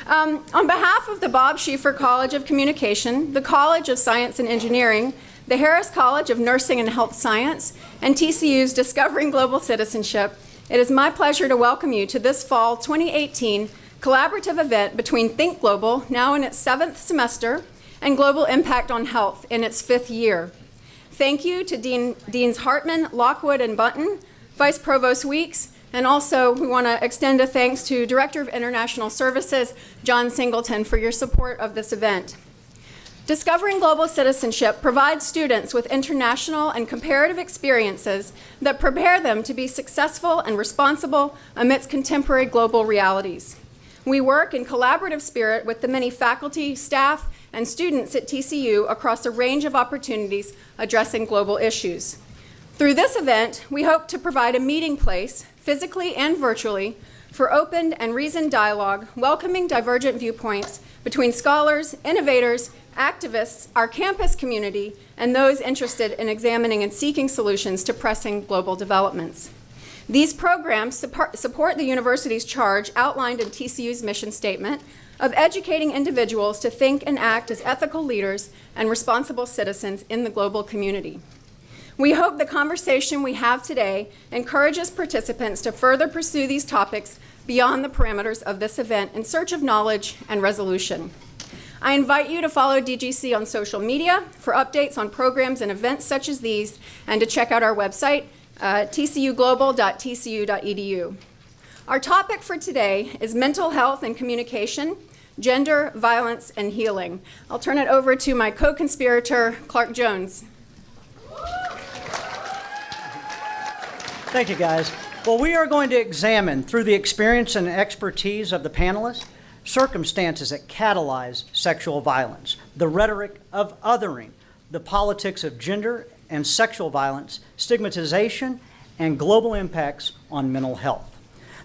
On behalf of the Bob Schieffer College of Communication, the College of Science and Engineering, the Harris College of Nursing and Health Science, and TCU's Discovering Global Citizenship, it is my pleasure to welcome you to this fall 2018 collaborative event between Think Global, now in its 7th semester, and Global Impact on Health in its 5th year. Thank you to Deans Hartman, Lockwood, and Bunton, Vice Provost Weeks, and also we want to extend a thanks to Director of International Services, John Singleton, for your support of this event. Discovering Global Citizenship provides students with international and comparative experiences that prepare them to be successful and responsible amidst contemporary global realities. We work in collaborative spirit with the many faculty, staff, and students at TCU across a range of opportunities addressing global issues. Through this event, we hope to provide a meeting place, physically and virtually, for open and reasoned dialogue, welcoming divergent viewpoints between scholars, innovators, activists, our campus community, and those interested in examining and seeking solutions to pressing global developments. These programs support the university's charge outlined in TCU's mission statement of educating individuals to think and act as ethical leaders and responsible citizens in the global community. We hope the conversation we have today encourages participants to further pursue these topics beyond the parameters of this event in search of knowledge and resolution. I invite you to follow DGC on social media for updates on programs and events such as these, and to check out our website, tcuglobal.tcu.edu. Our topic for today is mental health and communication, gender, violence, and healing. I'll turn it over to my co-conspirator, Clark Jones. Thank you, guys. Well, we are going to examine, through the experience and expertise of the panelists, circumstances that catalyze sexual violence, the rhetoric of othering, the politics of gender and sexual violence, stigmatization, and global impacts on mental health.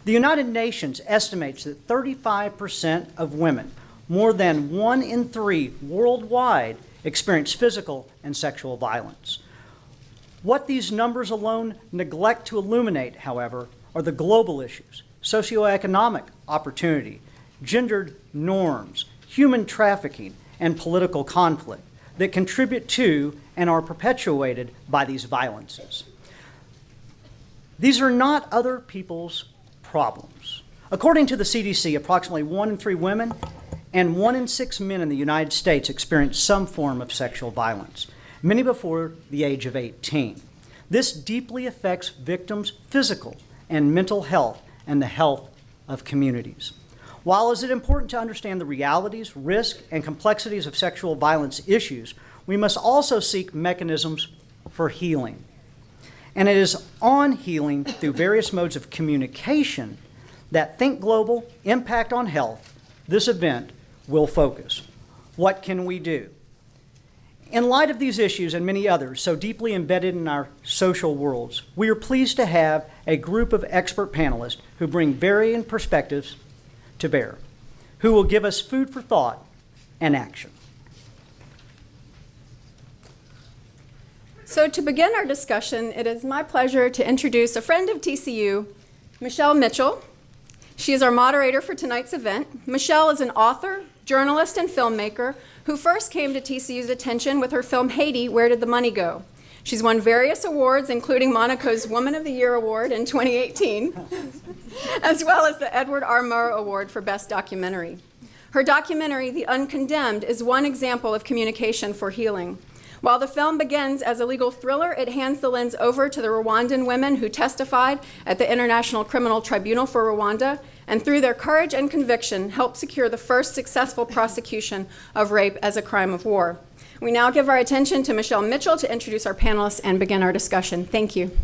The United Nations estimates that 35% of women, more than 1 in 3 worldwide, experience physical and sexual violence. What these numbers alone neglect to illuminate, however, are the global issues: socioeconomic opportunity, gendered norms, human trafficking, and political conflict that contribute to and are perpetuated by these violences. These are not other people's problems. According to the CDC, approximately 1 in 3 women and 1 in 6 men in the United States experience some form of sexual violence, many before the age of 18. This deeply affects victims' physical and mental health and the health of communities. While it is important to understand the realities, risk, and complexities of sexual violence issues, we must also seek mechanisms for healing. And it is on healing through various modes of communication that Think Global, Impact on Health, this event, will focus. What can we do? In light of these issues and many others so deeply embedded in our social worlds, we are pleased to have a group of expert panelists who bring varying perspectives to bear, who will give us food for thought and action. So to begin our discussion, it is my pleasure to introduce a friend of TCU, Michelle Mitchell. She is our moderator for tonight's event. Michelle is an author, journalist, and filmmaker who first came to TCU's attention with her film Haiti, Where Did the Money Go? She's won various awards, including Monaco's Woman of the Year Award in 2018, as well as the Edward R. Murrow Award for Best Documentary. Her documentary, The Uncondemned, is one example of communication for healing. While the film begins as a legal thriller, it hands the lens over to the Rwandan women who testified at the International Criminal Tribunal for Rwanda, and through their courage and conviction, helped secure the first successful prosecution of rape as a crime of war. We now give our attention to Michelle Mitchell to introduce our panelists and begin our discussion. Thank you.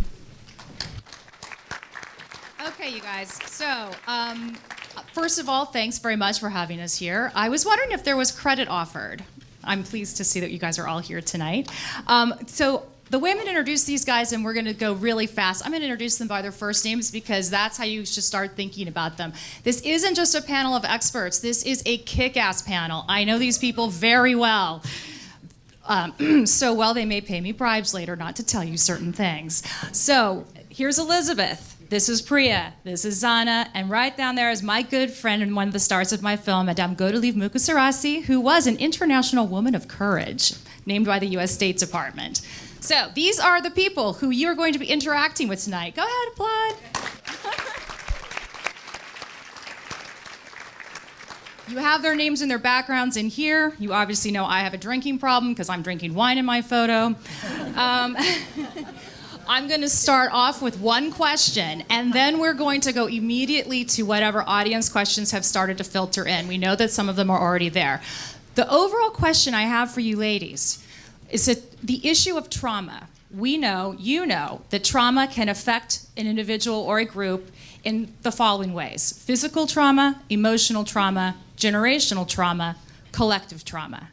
Okay, you guys. So, first of all, thanks very much for having us here. I was wondering if there was credit offered. I'm pleased to see that you guys are all here tonight. So the way I'm going to introduce these guys, and we're going to go really fast, I'm going to introduce them by their first names because that's how you should start thinking about them. This isn't just a panel of experts. This is a kick-ass panel. I know these people very well. So well they may pay me bribes later not to tell you certain things. So here's Elizabeth. This is Priya, this is Zana, and right down there is my good friend and one of the stars of my film, Madame Godelieve Mukasarasi, who was an International Woman of Courage, named by the US State Department. So these are the people who you're going to be interacting with tonight. Go ahead, applaud. You have their names and their backgrounds in here. You obviously know I have a drinking problem because I'm drinking wine in my photo. I'm going to start off with one question, and then we're going to go immediately to whatever audience questions have started to filter in. We know that some of them are already there. The overall question I have for you ladies is that the issue of trauma. We know, you know, that trauma can affect an individual or a group in the following ways: physical trauma, emotional trauma, generational trauma, collective trauma.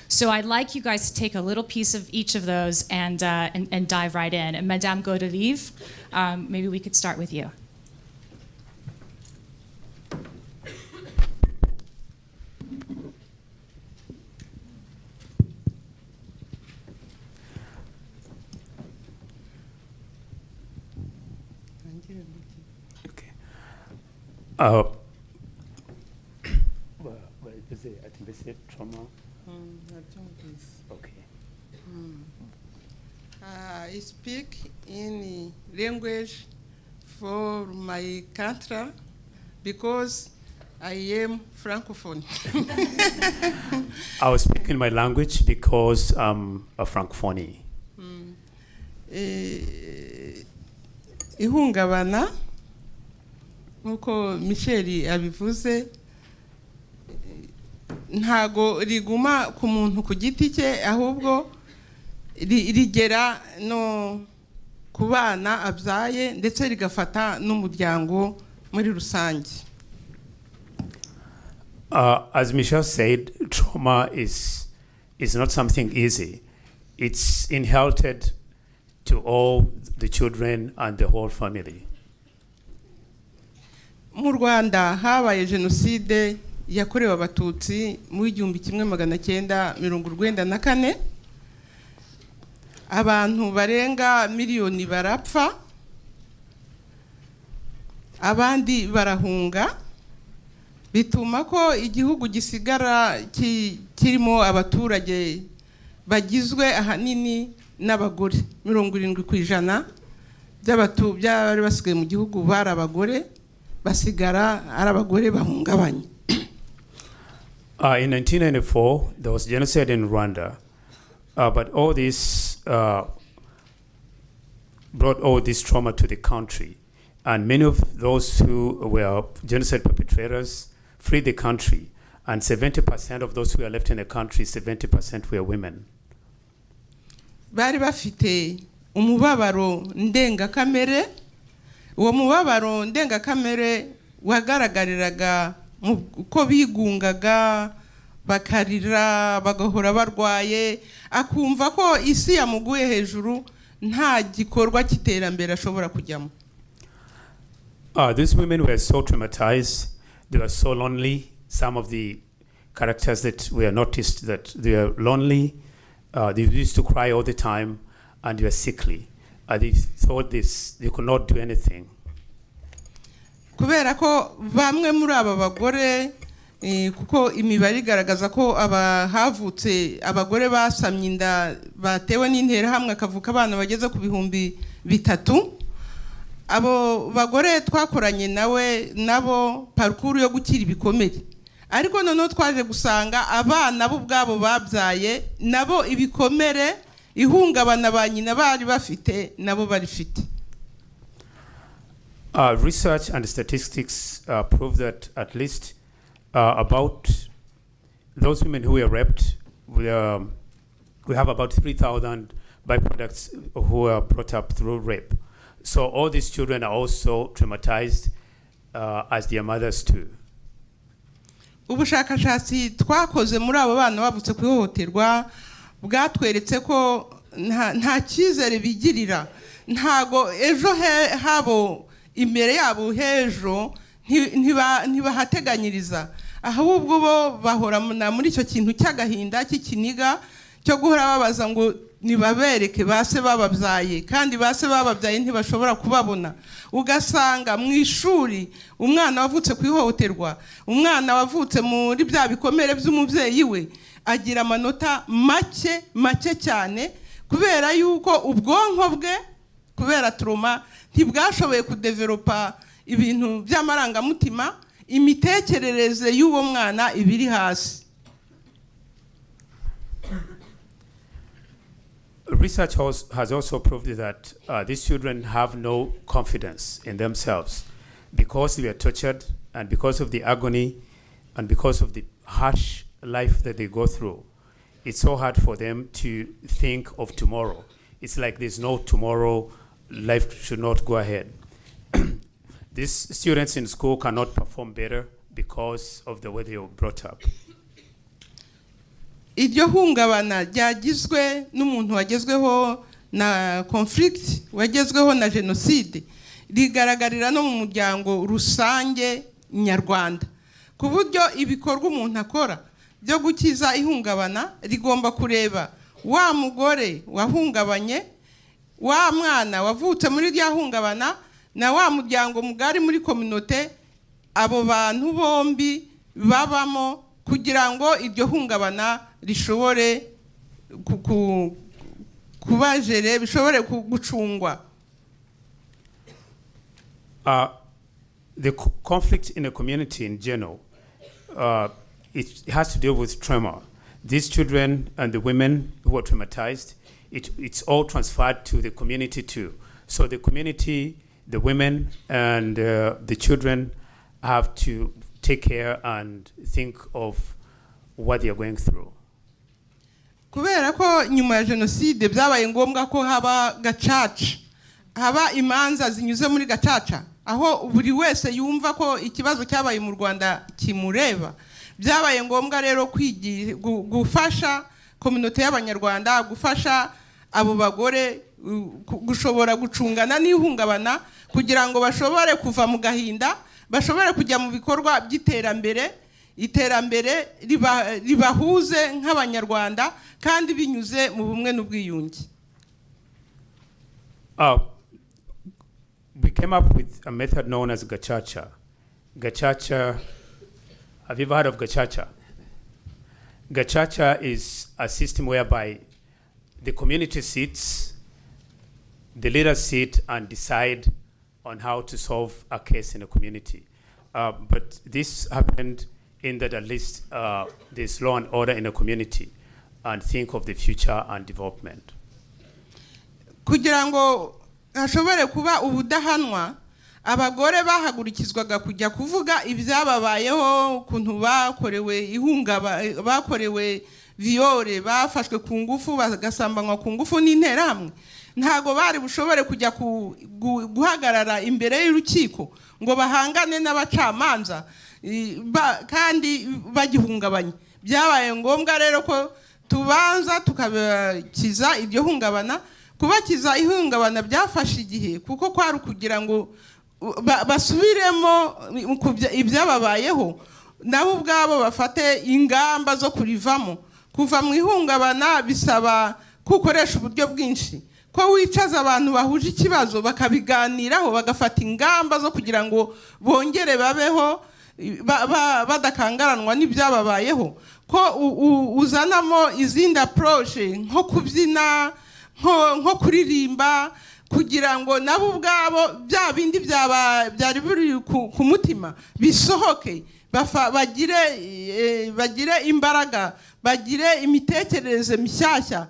So I'd like you guys to take a little piece of each of those and dive right in. And Madame Godelieve, maybe we could start with you. Okay. Well, I think they said trauma. Okay. I speak in language for my country because I am Francophone. I was speaking my language because I'm a Francophone. Ihungabana, nkuko Michel abivuze, ntago riguma ku muntu ku giti cye, ahubwo rigera no ku bana abyaye ndetse rigafata n'umuryango muri rusange. As Michelle said, trauma is not something easy. It's inherited to all the children and the whole family. Mu Rwanda habaye jenoside yakorewe abatutsi mu 1994. Abantu barenga miliyoni barapfa, abandi barahunga, bituma ko igihugu gisigara kirimo abaturage bagizwe ahanini n'abagore. 70% by'abari basigaye mu gihugu bari abagore, basigara ari abagore bahungabanye. In 1994, there was genocide in Rwanda, but all this brought all this trauma to the country, and many of those who were genocide perpetrators fled the country, and 70% of those who were left in the country, 70% were women. Bari bafite umubabaro ndengakamere. Uwo mubabaro ndengakamere wagaragariraga uko bigungaga, bakarira, bagahora barwaye, akumva ko isi yamuguye hejuru, nta gikorwa cy'iterambere ashobora kujyamo. These women were so traumatized, they were so lonely. Some of the characters that were noticed that they were lonely, they used to cry all the time, and they were sickly. They thought they could not do anything. Kubera ko bamwe muri aba bagore, kuko imibare igaragaza ko havutse abagore basamye inda batewe n'interahamwe akavuka abana bageze ku 3,000. Abo bagore twakoranye nabo parcours yo gukira ibikomere, ariko noneho twaje gusanga abana bo ubwabo babyaye nabo ibikomere, ihungabana ba nyina bari bafite nabo barifite. Research and statistics prove that at least about those women who were raped, we have about 3,000 byproducts who are brought up through rape. So all these children are also traumatized as their mothers too. Ubushakashatsi twakoze muri abo bana bavutse ku ihohoterwa bwatweretse ko nta cyizere bigirira, ntago ejo habo imbere yabo hejo ntibahateganyiriza, ahubwo bo bahora muri icyo kintu cy'agahinda cy'ikiniga cyo guhora babaza ngo nibabereke base bababyaye, kandi base bababyaye ntibashobora kubabona. Ugasanga mu ishuri umwana wavutse ku ihohoterwa, umwana wavutse muri bya bikomere by'umubyeyi we agira amanota make cyane, kubera yuko ubwonko bwe kubera trauma ntibwashoboye kudevelopa ibintu by'amarangamutima, imitekerereze y'uwo mwana ibiri hasi. Research has also proved that these children have no confidence in themselves because they are tortured and because of the agony and because of the harsh life that they go through. It's so hard for them to think of tomorrow. It's like there's no tomorrow, life should not go ahead. These students in school cannot perform better because of the way they were brought up. Iryo hungabana ryagizwe n'umuntu wagezweho na conflict, wagezweho na genocide, rigaragarira no mu muryango rusange nyarwanda, ku buryo ibikorwa umuntu akora byo gukiza ihungabana rigomba kureba wa mugore wahungabanye, wa mwana wavutse muri rya hungabana, na wa muryango mugari muri communauté abo bantu bombi babamo, kugira ngo iryo hungabana rishobore kubajere, bishobore gucungwa. The conflict in a community in general, it has to deal with trauma. These children and the women who are traumatized, it's all transferred to the community too. So the community, the women and the children have to take care and think of what they are going through. Kubera ko nyuma ya genocide byabaye ngombwa ko haba gacaca, haba imanza zinyuze muri gacaca, aho buri wese yumva ko ikibazo cyabaye mu Rwanda kimureba. Byabaye ngombwa rero gufasha communauté y'abanyarwanda, gufasha abo bagore gushobora gucungana n'ihungabana, kugira ngo bashobore kuva mu gahinda, bashobore kujya mu bikorwa by'iterambere, iterambere ribahuze nk'abanyarwanda kandi binyuze mu bumwe n'ubwiyunge. We came up with a method known as gacaca. Gacaca, have you ever heard of gacaca? Gacaca is a system whereby the community sits, the leaders sit and decide on how to solve a case in a community. But this happened in that at least there's law and order in a community and think of the future and development. Kugira ngo hashobore kuba ubudahanwa, abagore bahagurikizwaga kujya kuvuga ibyababayeho, kuntu bakorewe bakorewe viole, bafashwe ku ngufu, bagasambanywa ku ngufu n'interahamwe. Ntago bari bushobore kujya guhagarara imbere y'urukiko ngo bahangane n'abacamanza kandi bagihungabanye. Byabaye ngombwa rero ko tubanza tukabakiza iryo hungabana. Kubakiza ihungabana byafashe igihe, kuko kwari kugira ngo basubiremo ibyababayeho, nabo ubwabo bafate ingamba zo kurivamo. Kuva mu ihungabana bisaba gukoresha uburyo bwinshi, ko wicaza abantu bahuje ikibazo bakabiganiraho, bagafata ingamba zo kugira ngo bongere babeho badakangaranwa n'ibyababayeho, ko uzanamo izindi approach nko kubyina, nko kuririmba, kugira ngo nabo ubwabo bya bindi byari biri ku mutima bisohoke, bagire imbaraga, bagire imitekerereze mishyashya.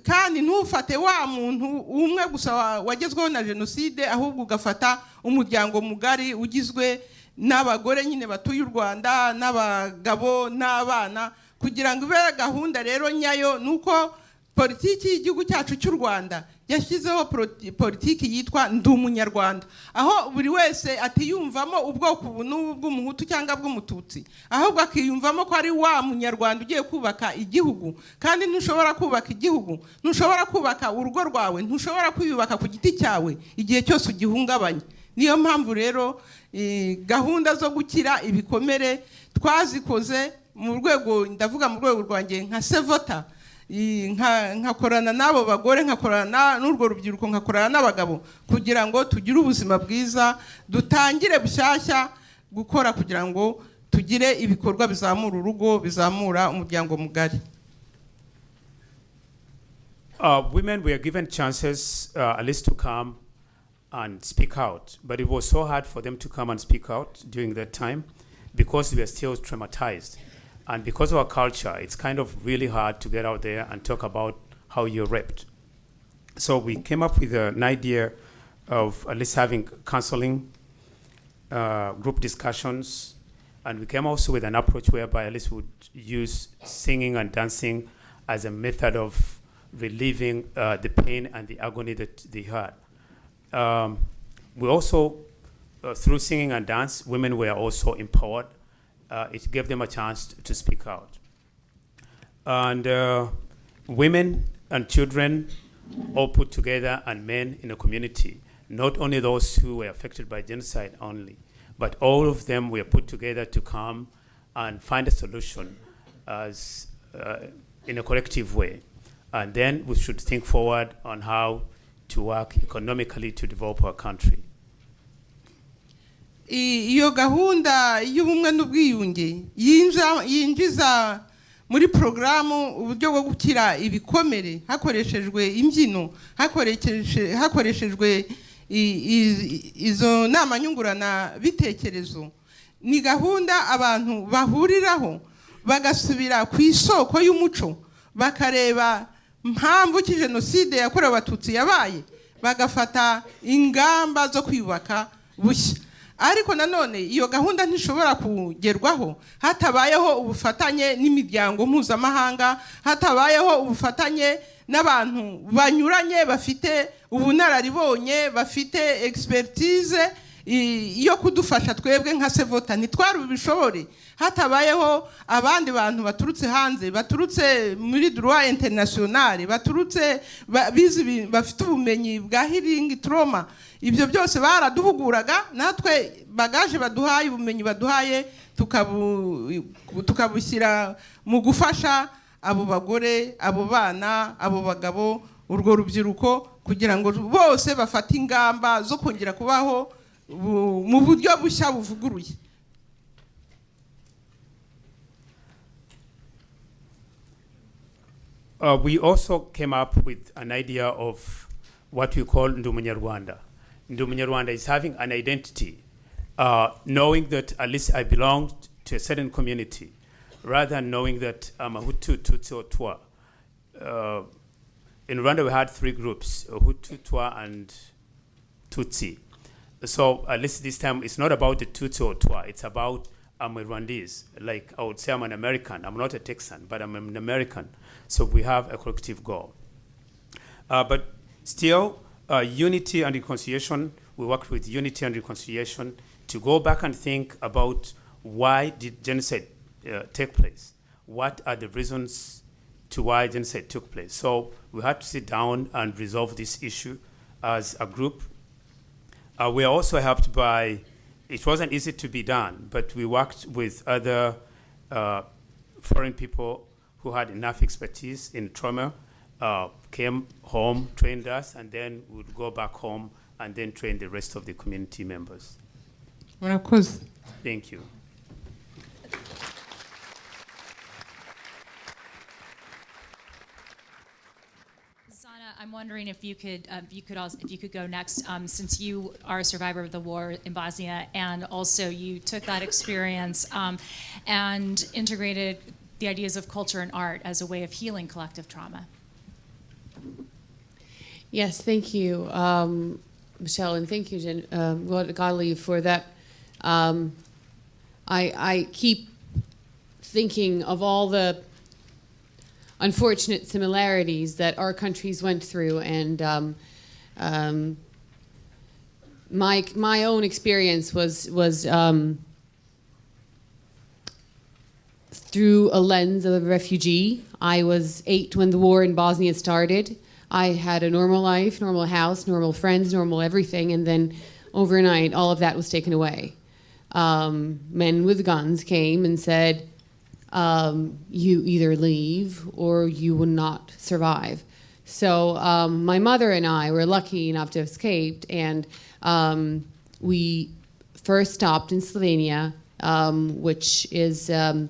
Kandi ntufate wa muntu umwe gusa wagezweho na genocide, ahubwo ugafata umuryango mugari ugizwe n'abagore nyine batuye u Rwanda, n'abagabo n'abana, kugira ngo ibe gahunda rero nyayo. Nuko politiki y'igihugu cyacu cy'u Rwanda yashyizeho politiki yitwa Ndi Umunyarwanda, aho buri wese atiyumvamo ubwoko bw'umuhutu cyangwa bw'umututsi, ahubwo akiyumvamo ko ari wa munyarwanda ugiye kubaka igihugu. Kandi ntushobora kubaka igihugu, ntushobora kubaka urugo rwawe, ntushobora kwiyubaka ku giti cyawe igihe cyose ugihungabanye. Niyo mpamvu rero gahunda zo gukira ibikomere twazikoze mu rwego, ndavuga mu rwego rwanjye nka Sevota. nkakorana n'abo bagore, nkakorana n'urwo rubyiruko, nkakorana n'abagabo kugira ngo tugire ubuzima bwiza, dutangire bushyashya gukora kugira ngo tugire ibikorwa bizamura urugo, bizamura umuryango mugari. Women were given chances at least to come and speak out, but it was so hard for them to come and speak out during that time because they were still traumatized. And because of our culture, it's kind of really hard to get out there and talk about how you're raped. So we came up with an idea of at least having counseling, group discussions, and we came also with an approach whereby at least we would use singing and dancing as a method of relieving the pain and the agony that they had. We also, through singing and dance, women were also empowered. It gave them a chance to speak out. And women and children all put together, and men in the community, not only those who were affected by genocide only, but all of them were put together to come and find a solution as in a collective way. And then we should think forward on how to work economically to develop our country. Iyo gahunda y'ubumwe n'ubwiyunge yinjiza muri programu uburyo bwo gukira ibikomere hakoreshejwe imbyino, hakoreshejwe izo nama nyungurana bitekerezo. Ni gahunda abantu bahuriraho bagasubira ku isoko y'umuco, bakareba mpamvu ki jenoside yakorewe abatutsi yabaye, bagafata ingamba zo kwiyubaka bushya. Ariko nanone iyo gahunda ntishobora kugerwaho hatabayeho ubufatanye n'imiryango mpuzamahanga, hatabayeho ubufatanye n'abantu banyuranye bafite ubunararibonye, bafite expertise iyo kudufasha twebwe nka Sevota ntitwari ubishobore hatabayeho abandi bantu baturutse hanze, baturutse muri droit international, baturutse bafite ubumenyi bwa healing trauma. Ibyo byose baraduhuguraga, natwe bagaje baduhaye, ubumenyi baduhaye tukabushyira mu gufasha abo bagore, abo bana, abo bagabo, urwo rubyiruko kugira ngo bose bafate ingamba zo kongera kubaho mu buryo bushya buvuguruye. We also came up with an idea of what we call Ndi Umunyarwanda. Ndi Umunyarwanda is having an identity, knowing that at least I belong to a certain community, rather than knowing that I'm a Hutu, Tutsi, or Twa. In Rwanda, we had three groups, Hutu, Twa, and Tutsi. So at least this time, it's not about the Tutsi or Twa, it's about I'm a Rwandese. Like I would say I'm an American. I'm not a Texan, but I'm an American. So we have a collective goal. But still, unity and reconciliation, we worked with unity and reconciliation to go back and think about why did genocide take place? What are the reasons to why genocide took place? So we had to sit down and resolve this issue as a group. We are also helped by, it wasn't easy to be done, but we worked with other foreign people who had enough expertise in trauma, came home, trained us, and then would go back home and then train the rest of the community members. Murakoze. Thank you. Zana, I'm wondering if you could go next, since you are a survivor of the war in Bosnia, and also you took that experience and integrated the ideas of culture and art as a way of healing collective trauma. Yes, thank you, Michelle, and thank you, Godly, for that. I keep thinking of all the unfortunate similarities that our countries went through, and my own experience was through a lens of a refugee. I was 8 when the war in Bosnia started. I had a normal life, normal house, normal friends, normal everything, and then overnight all of that was taken away. Men with guns came and said, you either leave or you will not survive. So my mother and I were lucky enough to have escaped, and we first stopped in Slovenia, which is the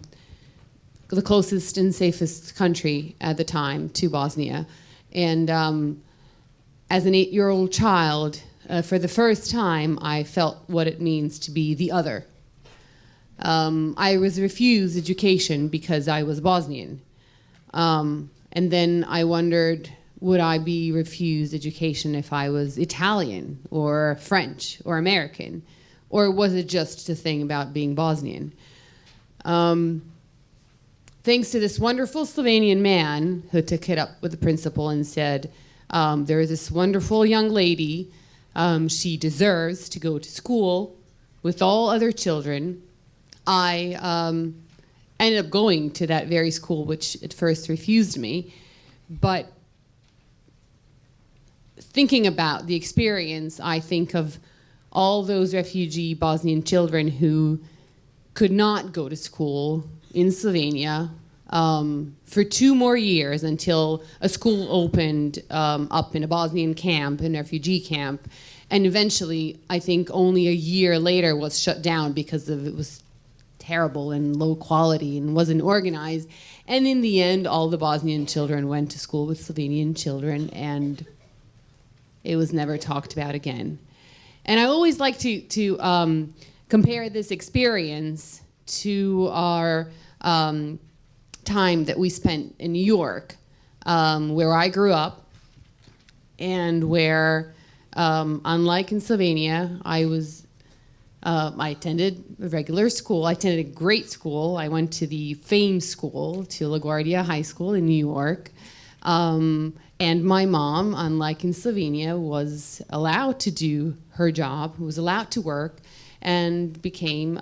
closest and safest country at the time to Bosnia. And as an 8-year-old child, for the first time, I felt what it means to be the other. I was refused education because I was Bosnian. And then I wondered, would I be refused education if I was Italian or French or American? Or was it just a thing about being Bosnian? Thanks to this wonderful Slovenian man who took it up with the principal and said, there is this wonderful young lady, she deserves to go to school with all other children. I ended up going to that very school, which at first refused me. But thinking about the experience, I think of all those refugee Bosnian children who could not go to school in Slovenia for 2 more years until a school opened up in a Bosnian camp, an refugee camp. And eventually, I think only a year later was shut down because it was terrible and low quality and wasn't organized. And in the end, all the Bosnian children went to school with Slovenian children, and it was never talked about again. And I always like to compare this experience to our time that we spent in New York, where I grew up, and where, unlike in Slovenia, I attended a regular school. I attended a great school. I went to the Fame School, to LaGuardia High School in New York. And my mom, unlike in Slovenia, was allowed to do her job, was allowed to work, and became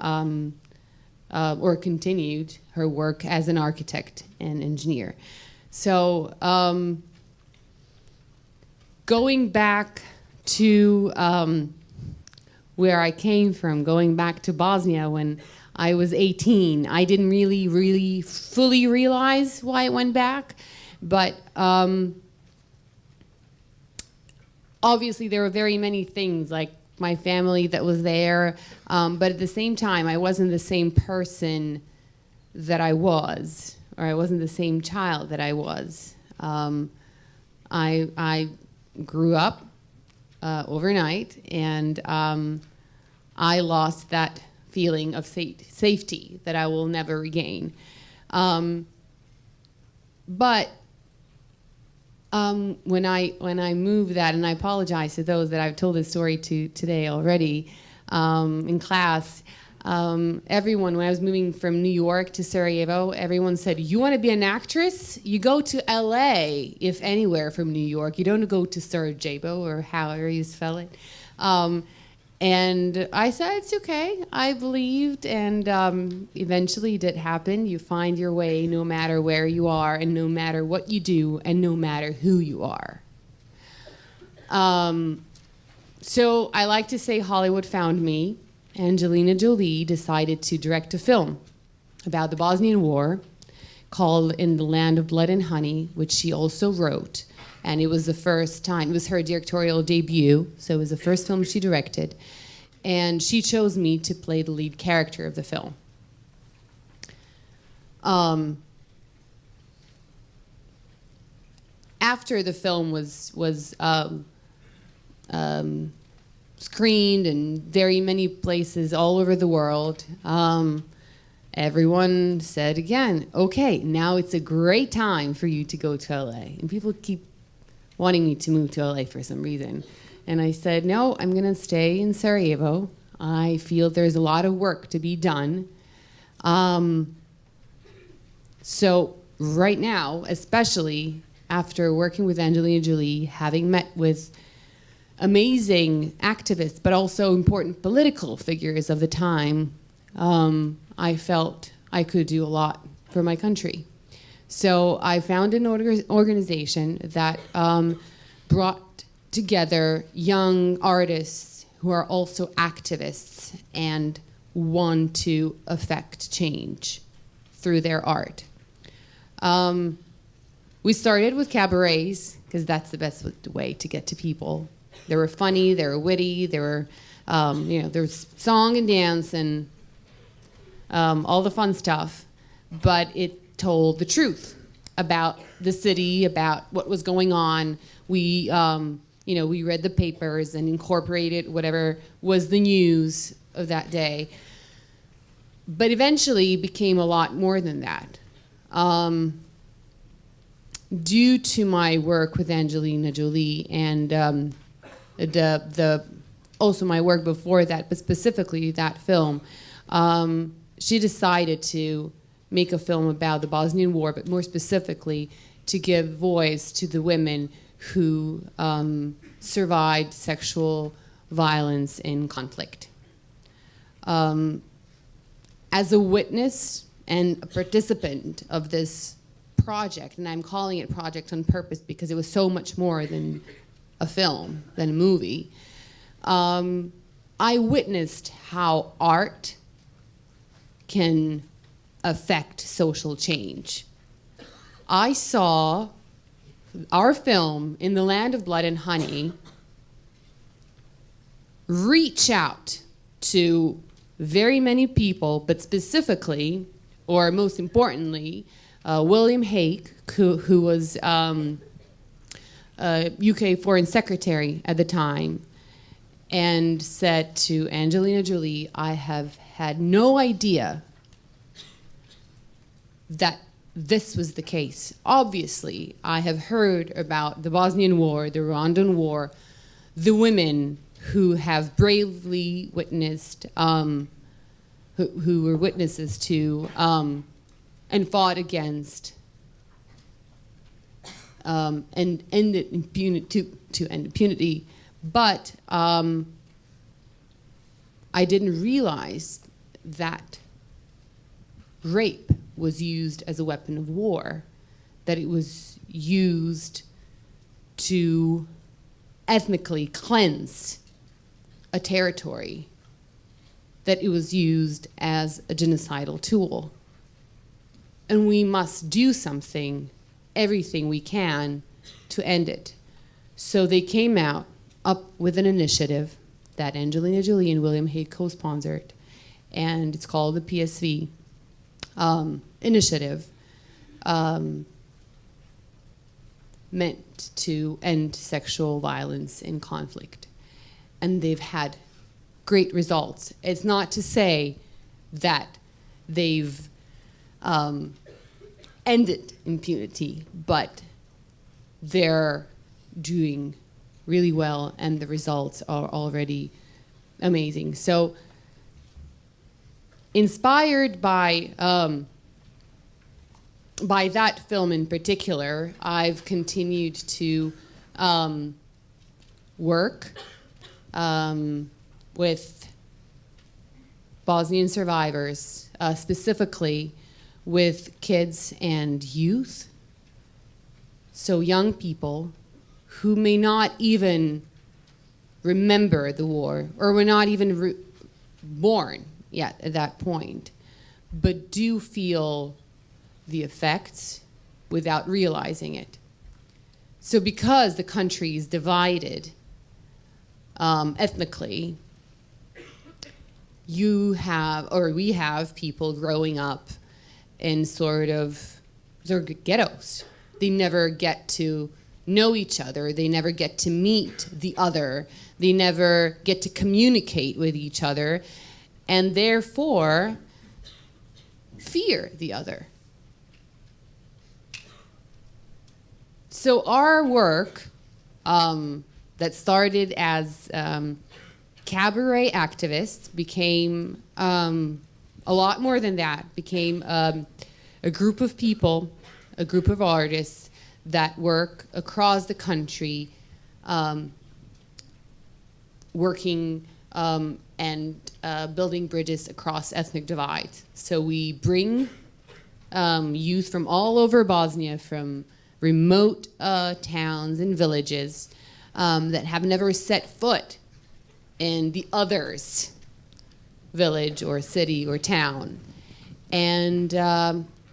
or continued her work as an architect and engineer. So going back to where I came from, going back to Bosnia when I was 18, I didn't really fully realize why I went back. But obviously there were very many things, like my family that was there, but at the same time, I wasn't the same person that I was, or I wasn't the same child that I was. I grew up overnight, and I lost that feeling of safety that I will never regain. But when I moved that, and I apologize to those that I've told this story to today already in class, everyone, when I was moving from New York to Sarajevo, everyone said, you want to be an actress? You go to LA, if anywhere from New York. You don't go to Sarajevo, or however you spell it. And I said, it's okay. I believed, and eventually it did happen. You find your way no matter where you are, and no matter what you do, and no matter who you are. So I like to say Hollywood found me. Angelina Jolie decided to direct a film about the Bosnian War called In the Land of Blood and Honey, which she also wrote. And it was the first time, it was her directorial debut, so it was the first film she directed. And she chose me to play the lead character of the film. After the film was screened in very many places all over the world, everyone said again, okay, now it's a great time for you to go to LA. And people keep wanting me to move to LA for some reason. And I said, no, I'm going to stay in Sarajevo. I feel there's a lot of work to be done. So right now, especially after working with Angelina Jolie, having met with amazing activists, but also important political figures of the time, I felt I could do a lot for my country. So I found an organization that brought together young artists who are also activists and want to affect change through their art. We started with cabarets because that's the best way to get to people. They were funny, they were witty, they were, there's song and dance and all the fun stuff, but it told the truth about the city, about what was going on. We read the papers and incorporated whatever was the news of that day. But eventually it became a lot more than that. Due to my work with Angelina Jolie and also my work before that, but specifically that film, she decided to make a film about the Bosnian War, but more specifically to give voice to the women who survived sexual violence in conflict. As a witness and a participant of this project, and I'm calling it project on purpose because it was so much more than a film, than a movie, I witnessed how art can affect social change. I saw our film, In the Land of Blood and Honey, reach out to very many people, but specifically, or most importantly, William Hague, who was UK Foreign Secretary at the time, and said to Angelina Jolie, I have had no idea that this was the case. Obviously, I have heard about the Bosnian War, the Rwandan War, the women who have bravely witnessed, who were witnesses to, and fought against, and ended impunity, to end impunity. But I didn't realize that rape was used as a weapon of war, that it was used to ethnically cleanse a territory, that it was used as a genocidal tool. And we must do something, everything we can, to end it. So they came up with an initiative that Angelina Jolie and William Hague co-sponsored, and it's called the PSV initiative, meant to end sexual violence in conflict. And they've had great results. It's not to say that they've ended impunity, but they're doing really well, and the results are already amazing. So, inspired by that film in particular, I've continued to work with Bosnian survivors, specifically with kids and youth. So young people who may not even remember the war or were not even born yet at that point, but do feel the effects without realizing it. So because the country is divided ethnically, we have people growing up in sort of ghettos. They never get to know each other. They never get to meet the other. They never get to communicate with each other, and therefore fear the other. So our work that started as cabaret activists became a lot more than that, became a group of people, a group of artists that work across the country, working and building bridges across ethnic divides. So we bring youth from all over Bosnia, from remote towns and villages that have never set foot in the other's village or city or town. And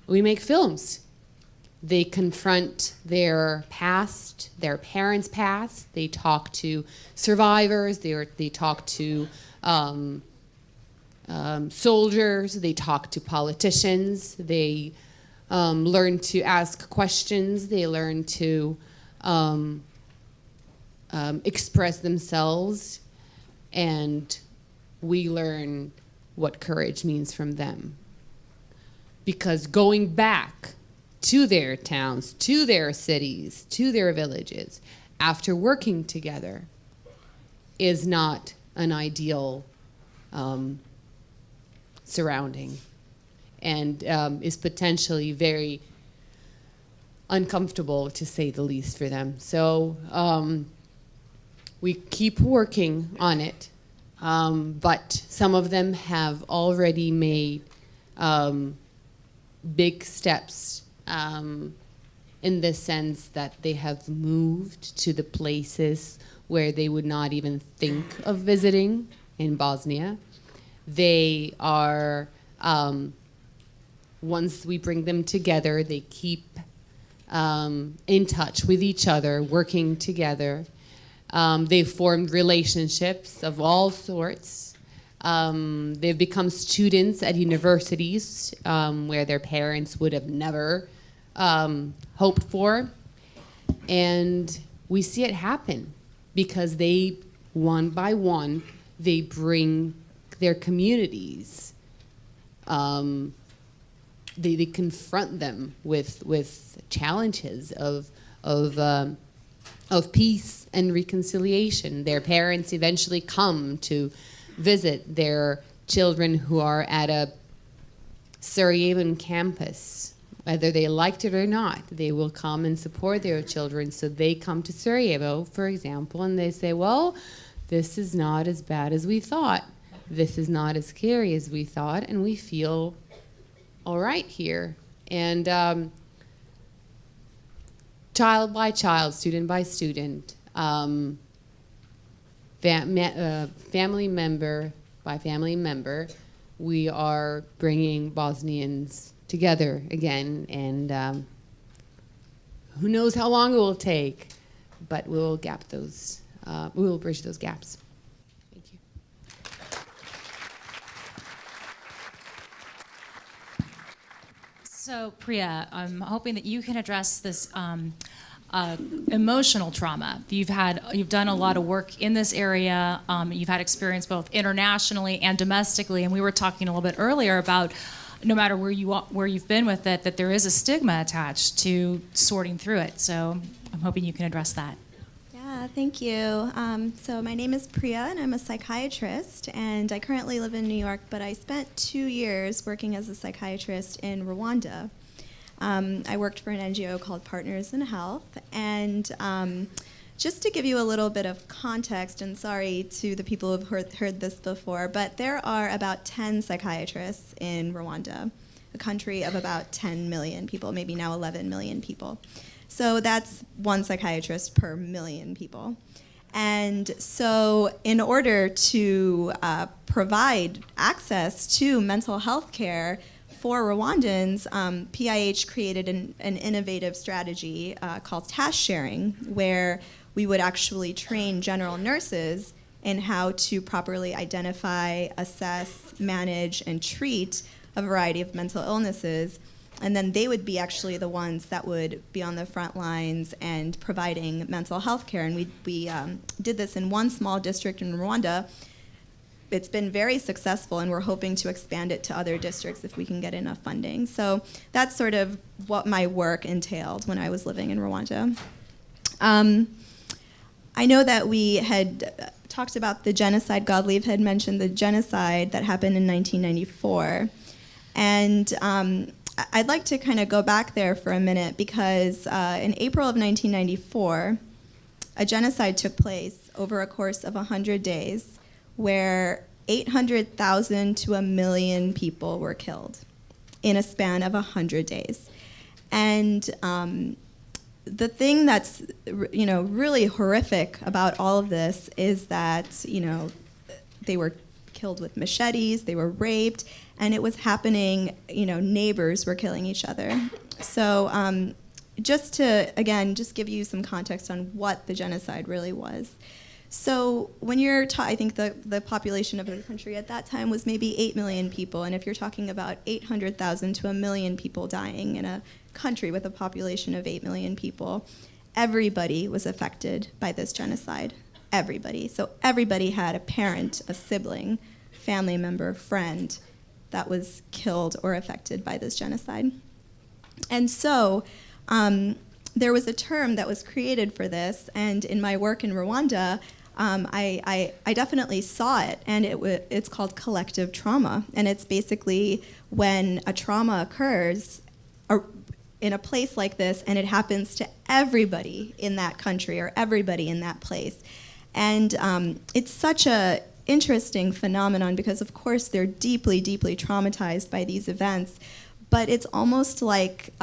we make films. They confront their past, their parents' past. They talk to survivors. They talk to soldiers. They talk to politicians. They learn to ask questions. They learn to express themselves. And we learn what courage means from them. Because going back to their towns, to their cities, to their villages, after working together, is not an ideal surrounding, and is potentially very uncomfortable, to say the least, for them. So we keep working on it, but some of them have already made big steps in the sense that they have moved to the places where they would not even think of visiting in Bosnia. They are, once we bring them together, they keep in touch with each other, working together. They've formed relationships of all sorts. They've become students at universities where their parents would have never hoped for. And we see it happen because they, one by one, they bring their communities. They confront them with challenges of peace and reconciliation. Their parents eventually come to visit their children who are at a Sarajevan campus. Whether they liked it or not, they will come and support their children. So they come to Sarajevo, for example, and they say, well, this is not as bad as we thought. This is not as scary as we thought, and we feel all right here. And child by child, student by student, family member by family member, we are bringing Bosnians together again, and who knows how long it will take, but we will bridge those gaps. Thank you. So, Priya, I'm hoping that you can address this emotional trauma. You've done a lot of work in this area. You've had experience both internationally and domestically, and we were talking a little bit earlier about no matter where you've been with it, that there is a stigma attached to sorting through it. So I'm hoping you can address that. Yeah, thank you. So my name is Priya, and I'm a psychiatrist, and I currently live in New York, but I spent 2 years working as a psychiatrist in Rwanda. I worked for an NGO called Partners in Health, and just to give you a little bit of context, and sorry to the people who've heard this before, but there are about 10 psychiatrists in Rwanda, a country of about 10 million people, maybe now 11 million people. So that's one psychiatrist per million people. And so in order to provide access to mental health care for Rwandans, PIH created an innovative strategy called task sharing, where we would actually train general nurses in how to properly identify, assess, manage, and treat a variety of mental illnesses. And then they would be actually the ones that would be on the front lines and providing mental health care. And we did this in one small district in Rwanda. It's been very successful, and we're hoping to expand it to other districts if we can get enough funding. So that's sort of what my work entailed when I was living in Rwanda. I know that we had talked about the genocide. Godlieb had mentioned the genocide that happened in 1994. And I'd like to kind of go back there for a minute, because in April of 1994, a genocide took place over a course of 100 days, where 800,000 to 1 million people were killed in a span of 100 days. And the thing that's really horrific about all of this is that they were killed with machetes, they were raped, and it was happening, neighbors were killing each other. So just to, again, just give you some context on what the genocide really was. So when you're, I think the population of the country at that time was maybe 8 million people, and if you're talking about 800,000 to 1 million people dying in a country with a population of 8 million people, everybody was affected by this genocide. Everybody. So everybody had a parent, a sibling, family member, friend that was killed or affected by this genocide. And so there was a term that was created for this, and in my work in Rwanda, I definitely saw it, and it's called collective trauma, and it's basically when a trauma occurs in a place like this, and it happens to everybody in that country or everybody in that place. And it's such a interesting phenomenon because, of course, they're deeply, deeply traumatized by these events, but it's almost like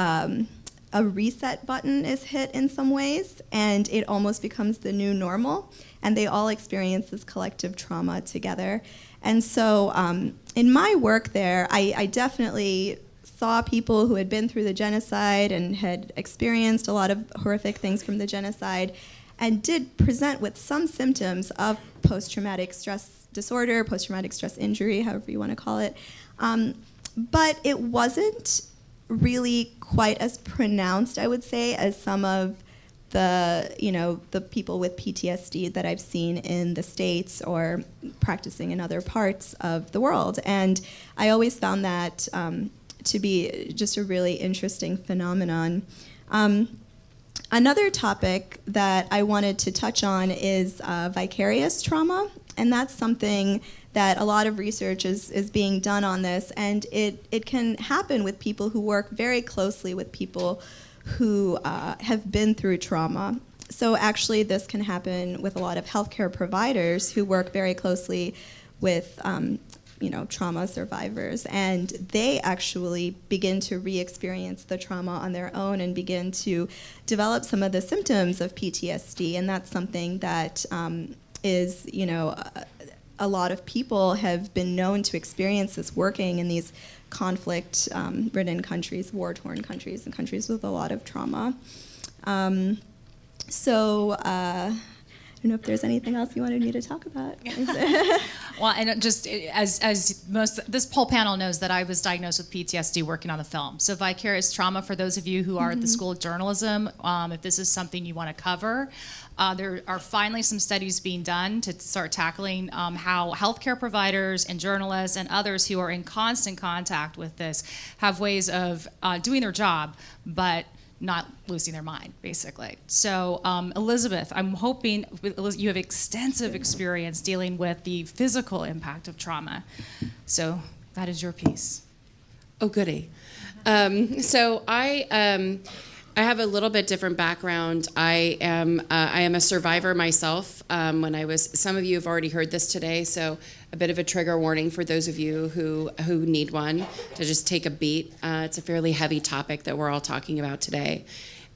a reset button is hit in some ways, and it almost becomes the new normal, and they all experience this collective trauma together. And so in my work there, I definitely saw people who had been through the genocide and had experienced a lot of horrific things from the genocide, and did present with some symptoms of post-traumatic stress disorder, post-traumatic stress injury, however you want to call it. But it wasn't really quite as pronounced, I would say, as some of the people with PTSD that I've seen in the States or practicing in other parts of the world. And I always found that to be just a really interesting phenomenon. Another topic that I wanted to touch on is vicarious trauma, and that's something that a lot of research is being done on this, and it can happen with people who work very closely with people who have been through trauma. So actually this can happen with a lot of healthcare providers who work very closely with trauma survivors, and they actually begin to re-experience the trauma on their own and begin to develop some of the symptoms of PTSD, and that's something that is, a lot of people have been known to experience this working in these conflict-ridden countries, war-torn countries, and countries with a lot of trauma. I don't know if there's anything else you wanted me to talk about. Well, and just as this whole panel knows that I was diagnosed with PTSD working on the film. So vicarious trauma, for those of you who are at the School of Journalism, if this is something you want to cover, there are finally some studies being done to start tackling how healthcare providers and journalists and others who are in constant contact with this have ways of doing their job, but not losing their mind, basically. So, Elizabeth, I'm hoping you have extensive experience dealing with the physical impact of trauma. So that is your piece. Oh, goody. So I have a little bit different background. I am a survivor myself. Some of you have already heard this today, so a bit of a trigger warning for those of you who need one to just take a beat. It's a fairly heavy topic that we're all talking about today.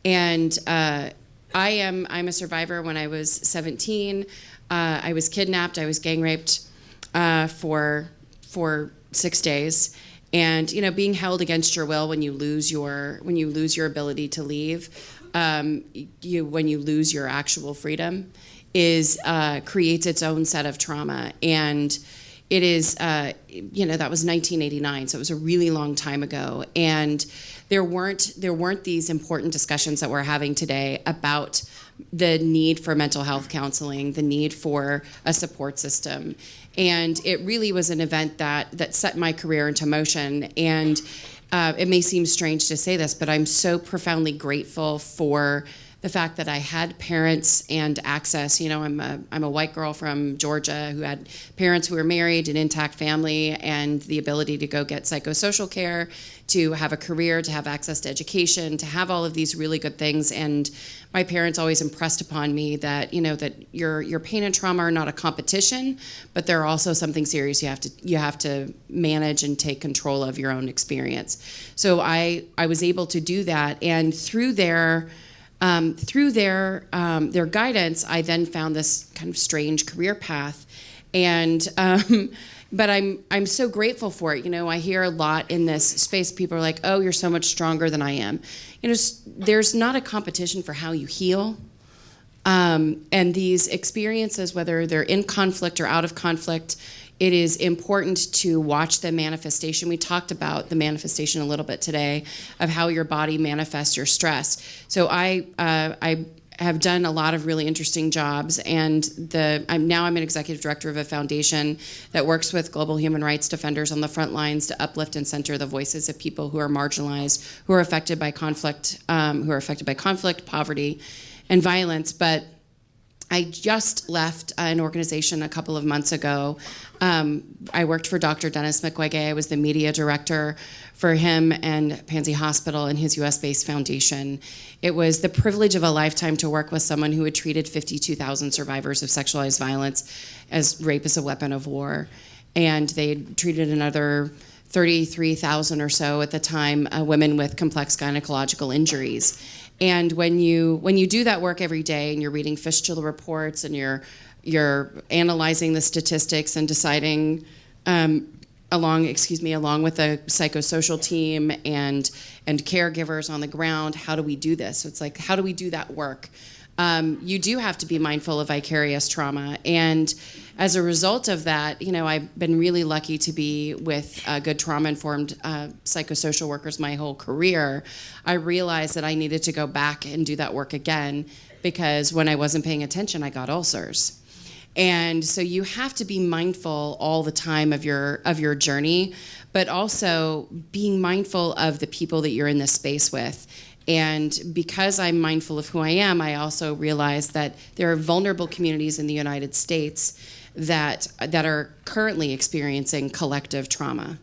And I'm a survivor. When I was 17, I was kidnapped. I was gang raped for 6 days. And being held against your will when you lose your ability to leave, when you lose your actual freedom, creates its own set of trauma. And it is that was 1989, so it was a really long time ago. And there weren't these important discussions that we're having today about the need for mental health counseling, the need for a support system. And it really was an event that set my career into motion. And it may seem strange to say this, but I'm so profoundly grateful for the fact that I had parents and access. I'm a white girl from Georgia who had parents who were married, an intact family, and the ability to go get psychosocial care, to have a career, to have access to education, to have all of these really good things. And my parents always impressed upon me that that your pain and trauma are not a competition, but they're also something serious you have to manage and take control of your own experience. So I was able to do that, and through their guidance, I then found this kind of strange career path. And but I'm so grateful for it. You know, I hear a lot in this space. People are like, "Oh, you're so much stronger than I am." You know, there's not a competition for how you heal. And these experiences, whether they're in conflict or out of conflict, it is important to watch the manifestation. We talked about the manifestation a little bit today of how your body manifests your stress. So I have done a lot of really interesting jobs, and I'm an executive director of a foundation that works with global human rights defenders on the front lines to uplift and center the voices of people who are marginalized, who are affected by conflict, poverty, and violence. But I just left an organization a couple of months ago. I worked for Dr. Dennis Mukwege. I was the media director for him and Pansy Hospital and his US-based foundation. It was the privilege of a lifetime to work with someone who had treated 52,000 survivors of sexualized violence as rape as a weapon of war. And they had treated another 33,000 or so at the time, women with complex gynecological injuries. And when you do that work every day and you're reading fistula reports and you're analyzing the statistics and deciding along with a psychosocial team and caregivers on the ground, how do we do this? So it's like, how do we do that work? You do have to be mindful of vicarious trauma. And as a result of that, you know, I've been really lucky to be with good trauma-informed psychosocial workers my whole career. I realized that I needed to go back and do that work again, because when I wasn't paying attention, I got ulcers. And so you have to be mindful all the time of your journey, but also being mindful of the people that you're in this space with. And because I'm mindful of who I am, I also realize that there are vulnerable communities in the United States that are currently experiencing collective trauma.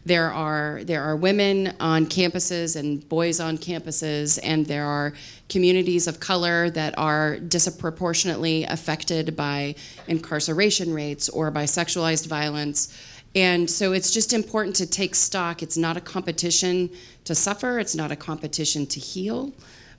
There are women on campuses and boys on campuses, and there are communities of color that are disproportionately affected by incarceration rates or by sexualized violence. And so it's just important to take stock. It's not a competition to suffer, it's not a competition to heal,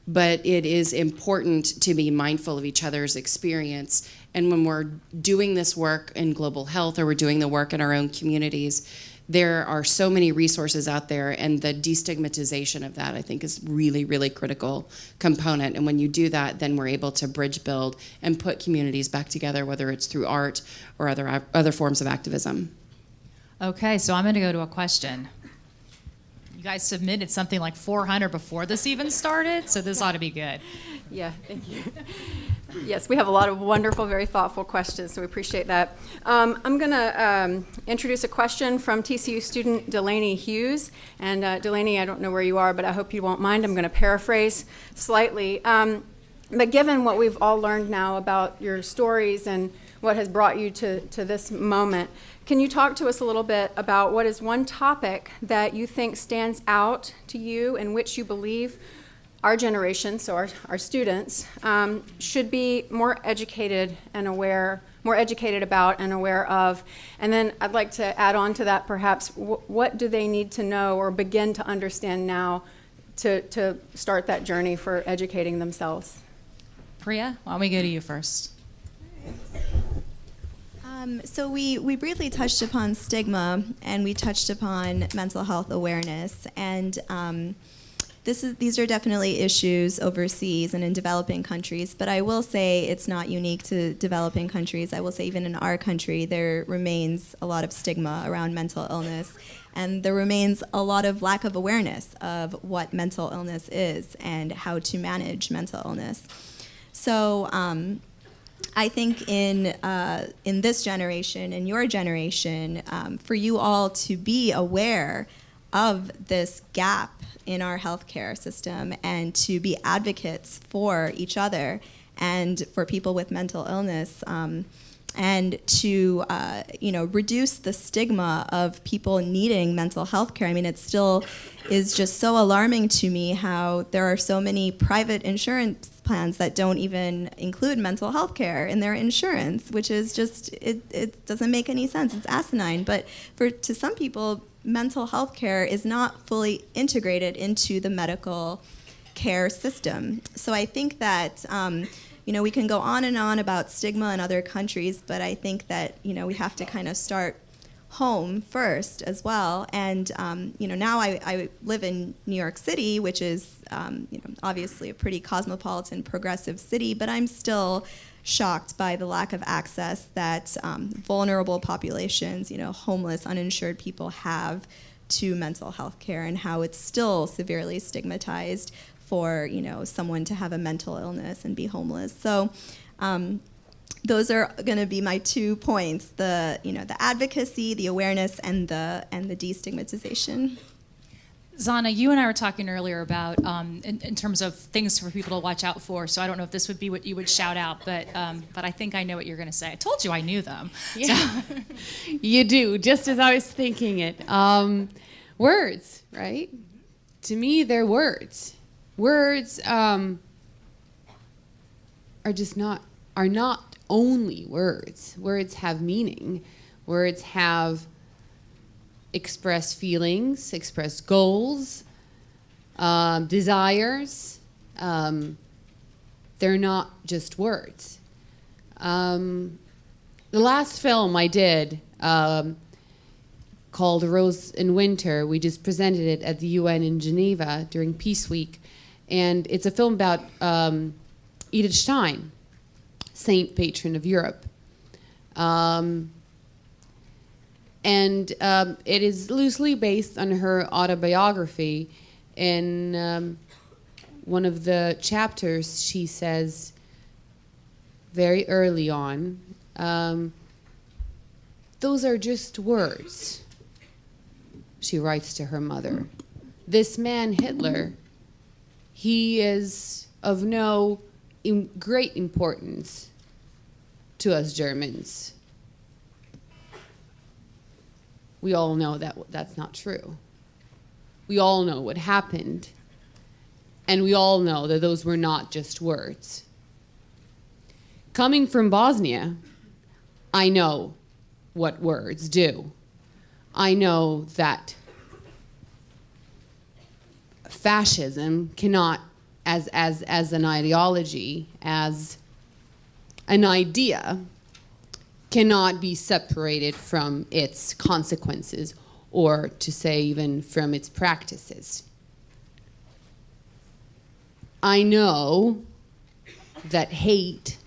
but it is important to be mindful of each other's experience. And when we're doing this work in global health, or we're doing the work in our own communities, there are so many resources out there, and the destigmatization of that, I think, is really, really critical component. And when you do that, then we're able to bridge build and put communities back together, whether it's through art or other forms of activism. Okay, so I'm going to go to a question. You guys submitted something like 400 before this even started, so this ought to be good. Yeah, thank you. Yes, we have a lot of wonderful, very thoughtful questions, so we appreciate that. I'm going to introduce a question from TCU student Delaney Hughes. And Delaney, I don't know where you are, but I hope you won't mind. I'm going to paraphrase slightly. But given what we've all learned now about your stories and what has brought you to this moment, can you talk to us a little bit about what is one topic that you think stands out to you, in which you believe our generation, so our students, should be more educated about and aware of? And then I'd like to add on to that, perhaps, what do they need to know or begin to understand now to start that journey for educating themselves? Priya, why don't we go to you first? So we briefly touched upon stigma, and we touched upon mental health awareness, and these are definitely issues overseas and in developing countries, but I will say it's not unique to developing countries. I will say even in our country, there remains a lot of stigma around mental illness, and there remains a lot of lack of awareness of what mental illness is and how to manage mental illness. So I think in this generation, in your generation, for you all to be aware of this gap in our healthcare system and to be advocates for each other and for people with mental illness, and to reduce the stigma of people needing mental health care. I mean, it still is just so alarming to me how there are so many private insurance plans that don't even include mental health care in their insurance, which is just, it doesn't make any sense. It's asinine. But to some people, mental health care is not fully integrated into the medical care system. So I think that we can go on and on about stigma in other countries, but I think that we have to kind of start home first as well. And now I live in New York City, which is obviously a pretty cosmopolitan, progressive city, but I'm still shocked by the lack of access that vulnerable populations, homeless, uninsured people have to mental health care, and how it's still severely stigmatized for someone to have a mental illness and be homeless. So those are going to be my 2 points: the advocacy, the awareness, and the destigmatization. Zana, you and I were talking earlier about in terms of things for people to watch out for. So I don't know if this would be what you would shout out, but I think I know what you're going to say. I told you I knew them. Yeah. So. You do, just as I was thinking it. Words, right? To me, they're words. Words are not only words. Words have meaning. Words have express feelings, express goals, desires. They're not just words. The last film I did, called Rose in Winter, we just presented it at the UN in Geneva during Peace Week. And it's a film about Edith Stein, saint patron of Europe. And it is loosely based on her autobiography. In one of the chapters, she says very early on, those are just words, she writes to her mother. This man, Hitler, he is of no great importance to us Germans. We all know that that's not true. We all know what happened, and we all know that those were not just words. Coming from Bosnia, I know what words do. I know that fascism cannot, as an ideology, as an idea, cannot be separated from its consequences, or to say even from its practices. I know that hate,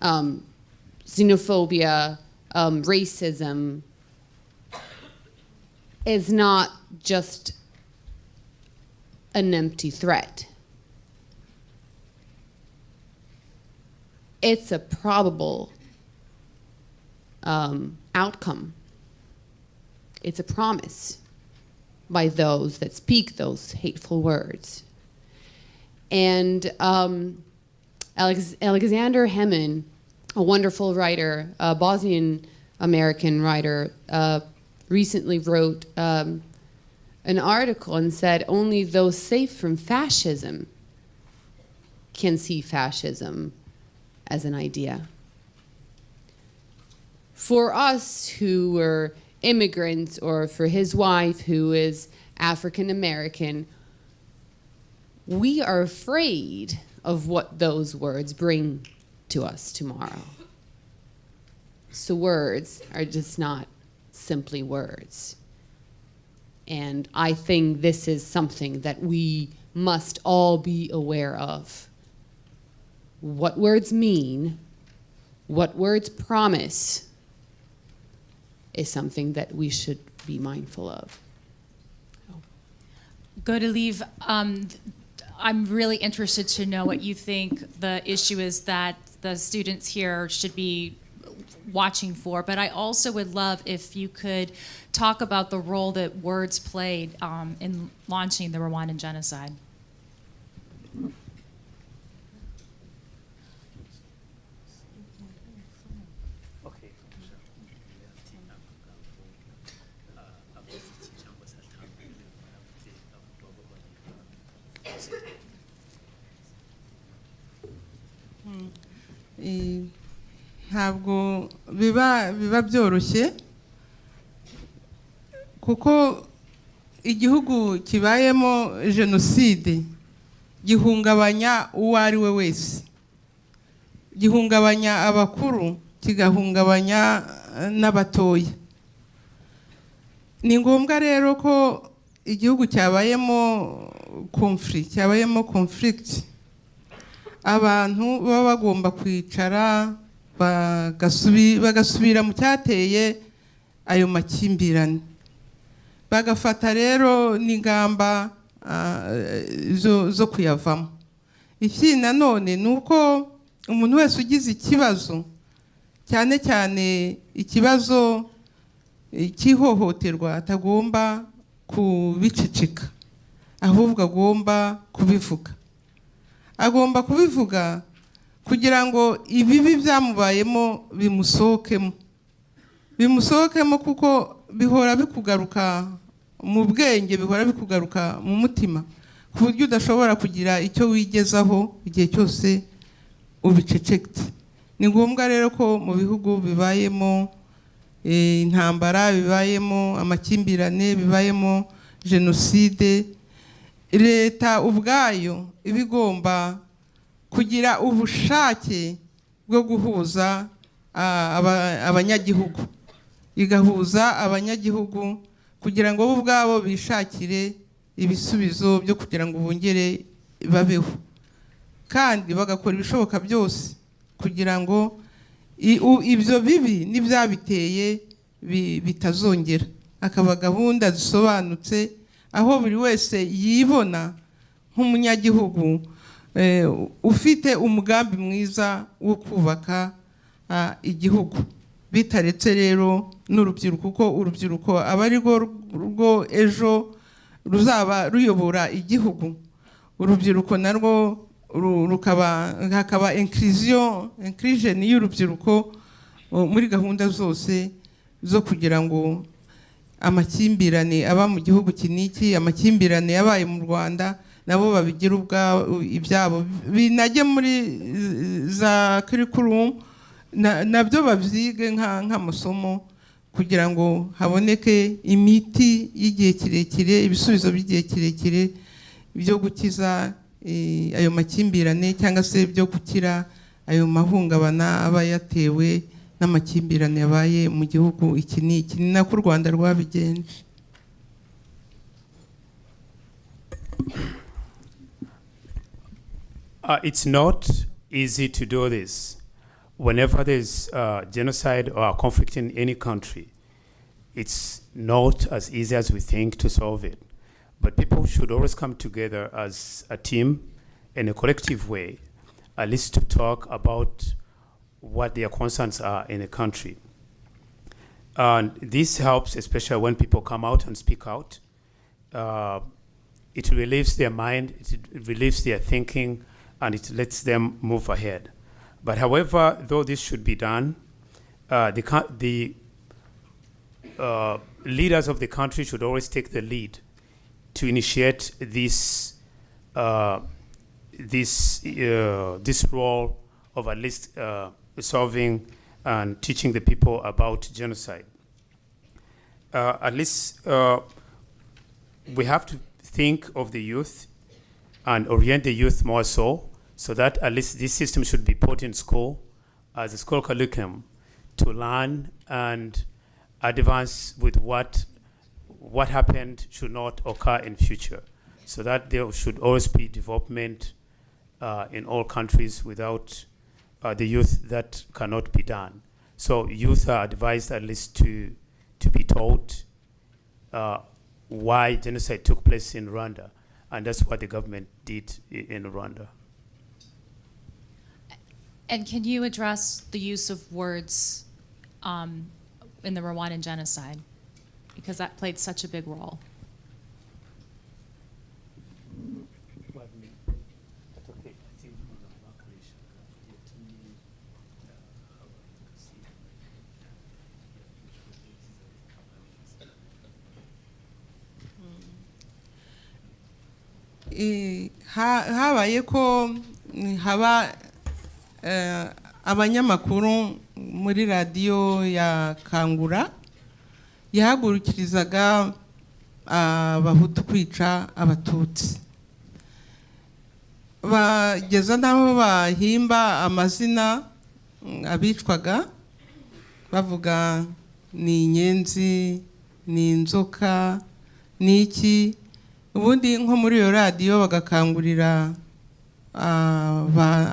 xenophobia, racism is not just an empty threat. It's a probable outcome. It's a promise by those that speak those hateful words. And Alexander Hemin, a wonderful writer, a Bosnian-American writer, recently wrote an article and said only those safe from fascism can see fascism as an idea. For us who were immigrants, or for his wife who is African American, we are afraid of what those words bring to us tomorrow. So words are just not simply words. And I think this is something that we must all be aware of. What words mean, what words promise, is something that we should be mindful of. Godelieve, I'm really interested to know what you think the issue is that the students here should be watching for, but I also would love if you could talk about the role that words played in launching the Rwandan genocide. ntabwo biba byoroshye kuko igihugu kibayemo jenoside gihungabanya uwo ari we wese, gihungabanya abakuru, kigahungabanya n'abatoya. ni ngombwa rero ko igihugu cyabayemo conflict abantu baba bagomba kwicara bagasubira mu cyateye ayo makimbirane, bagafata rero n'ingamba zo kuyavamo. Iki nanone ni uko umuntu wese ugize ikibazo, cyane cyane ikibazo cy'ihohoterwa, atagomba kubicicika, ahubwo agomba kubivuga kugira ngo ibibi byamubayemo bimusohokemo kuko bihora bikugaruka mu bwenge, bihora bikugaruka mu mutima, ku buryo udashobora kugira icyo wigezaho igihe cyose ubicecekte. Ni ngombwa rero ko mu bihugu bibayemo intambara, bibayemo amakimbirane, bibayemo jenoside, leta ubwayo iba igomba kugira ubushake bwo guhuza abanyagihugu, igahuza abanyagihugu kugira ngo bo ubwabo bishakire ibisubizo byo kugira ngo bongere babeho, kandi bagakora ibishoboka byose kugira ngo ibyo bibi n'ibyabiteye bitazongera. Akaba gahunda zisobanutse aho buri wese yibona nk'umunyagihugu ufite umugambi mwiza wo kubaka igihugu, bitaretse rero n'urubyiruko, kuko urubyiruko aba ari rwo ejo ruzaba ruyobora igihugu. Urubyiruko narwo hakaba inclusion y'urubyiruko muri gahunda zose zo kugira ngo amakimbirane aba mu gihugu kiniki, amakimbirane yabaye mu Rwanda, nabo babigira ibyabo, binajye muri za curriculum, nabyo babyige nk'amasomo kugira ngo haboneke imiti y'igihe kirekire, ibisubizo by'igihe kirekire byo gukiza ayo makimbirane, cyangwa se byo gukira ayo mahungabana aba yatewe n'amakimbirane yabaye mu gihugu iki n'iki. Ni nako u Rwanda rwabigenje. It's not easy to do this. Whenever there's genocide or conflict in any country, it's not as easy as we think to solve it. But people should always come together as a team in a collective way, at least to talk about what their concerns are in a country. And this helps, especially when people come out and speak out. It relieves their mind, it relieves their thinking, and it lets them move ahead. But however, though this should be done, the leaders of the country should always take the lead to initiate this role of at least solving and teaching the people about genocide. At least we have to think of the youth and orient the youth more so that at least this system should be put in school as a school curriculum to learn and advance with what happened should not occur in future, so that there should always be development in all countries. Without the youth, that cannot be done. So youth are advised at least to be taught why genocide took place in Rwanda, and that's what the government did in Rwanda. And can you address the use of words in the Rwandan genocide? Because that played such a big role. Habaye ko haba abanyamakuru muri radiyo ya Kangura yahagurukirizaga abahutu kwica abatutsi, bageza n'aho bahimba amazina abicwaga bavuga ni Inyenzi, ni inzoka ni iki ubundi nko muri iyo radiyo bagakangurira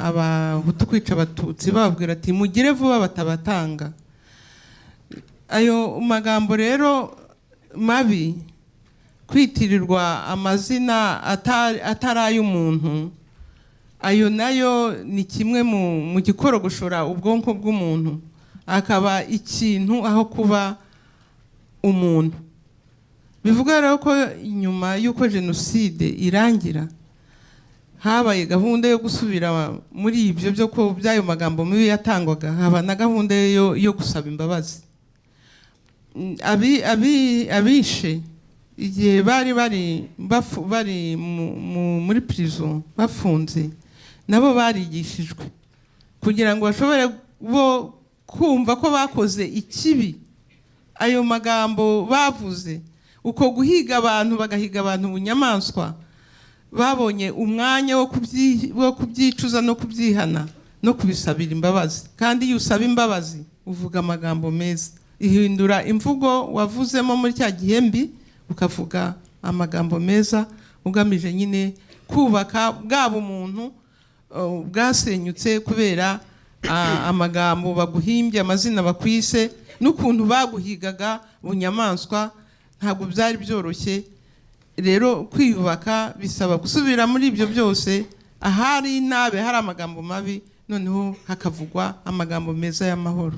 abahutu kwica abatutsi bababwira ati mugire vuba batabatanga. Ayo magambo rero mabi kwitirirwa amazina atari ay'umuntu, ayo nayo ni kimwe mu gikorogoshora ubwonko bw'umuntu akaba ikintu aho kuba umuntu. Bivuga rero ko nyuma y'uko jenoside irangira habaye gahunda yo gusubira muri ibyo byo ko by'ayo magambo mabi yatangwaga, haba na gahunda yo gusaba imbabazi. Abishe igihe bari muri prison bafunze nabo barigishijwe kugira ngo bashobore bo kumva ko bakoze ikibi. Ayo magambo bavuze uko guhiga abantu bagahiga abantu bunyamaswa, babonye umwanya wo kubyicuza no kubyihana no kubisabira imbabazi. Kandi iyo usaba imbabazi uvuga amagambo meza, ihindura imvugo wavuzemo muri cya gihembi ukavuga amagambo meza ugamije nyine kubaka bwaba umuntu bwasenyutse kubera amagambo baguhimbye, amazina bakwise n'ukuntu baguhigaga bunyamaswa. Ntabwo byari byoroshye rero kwiyubaka, bisaba gusubira muri ibyo byose. Ahari inabe hari amagambo mabi, noneho hakavugwa amagambo meza y'amahoro.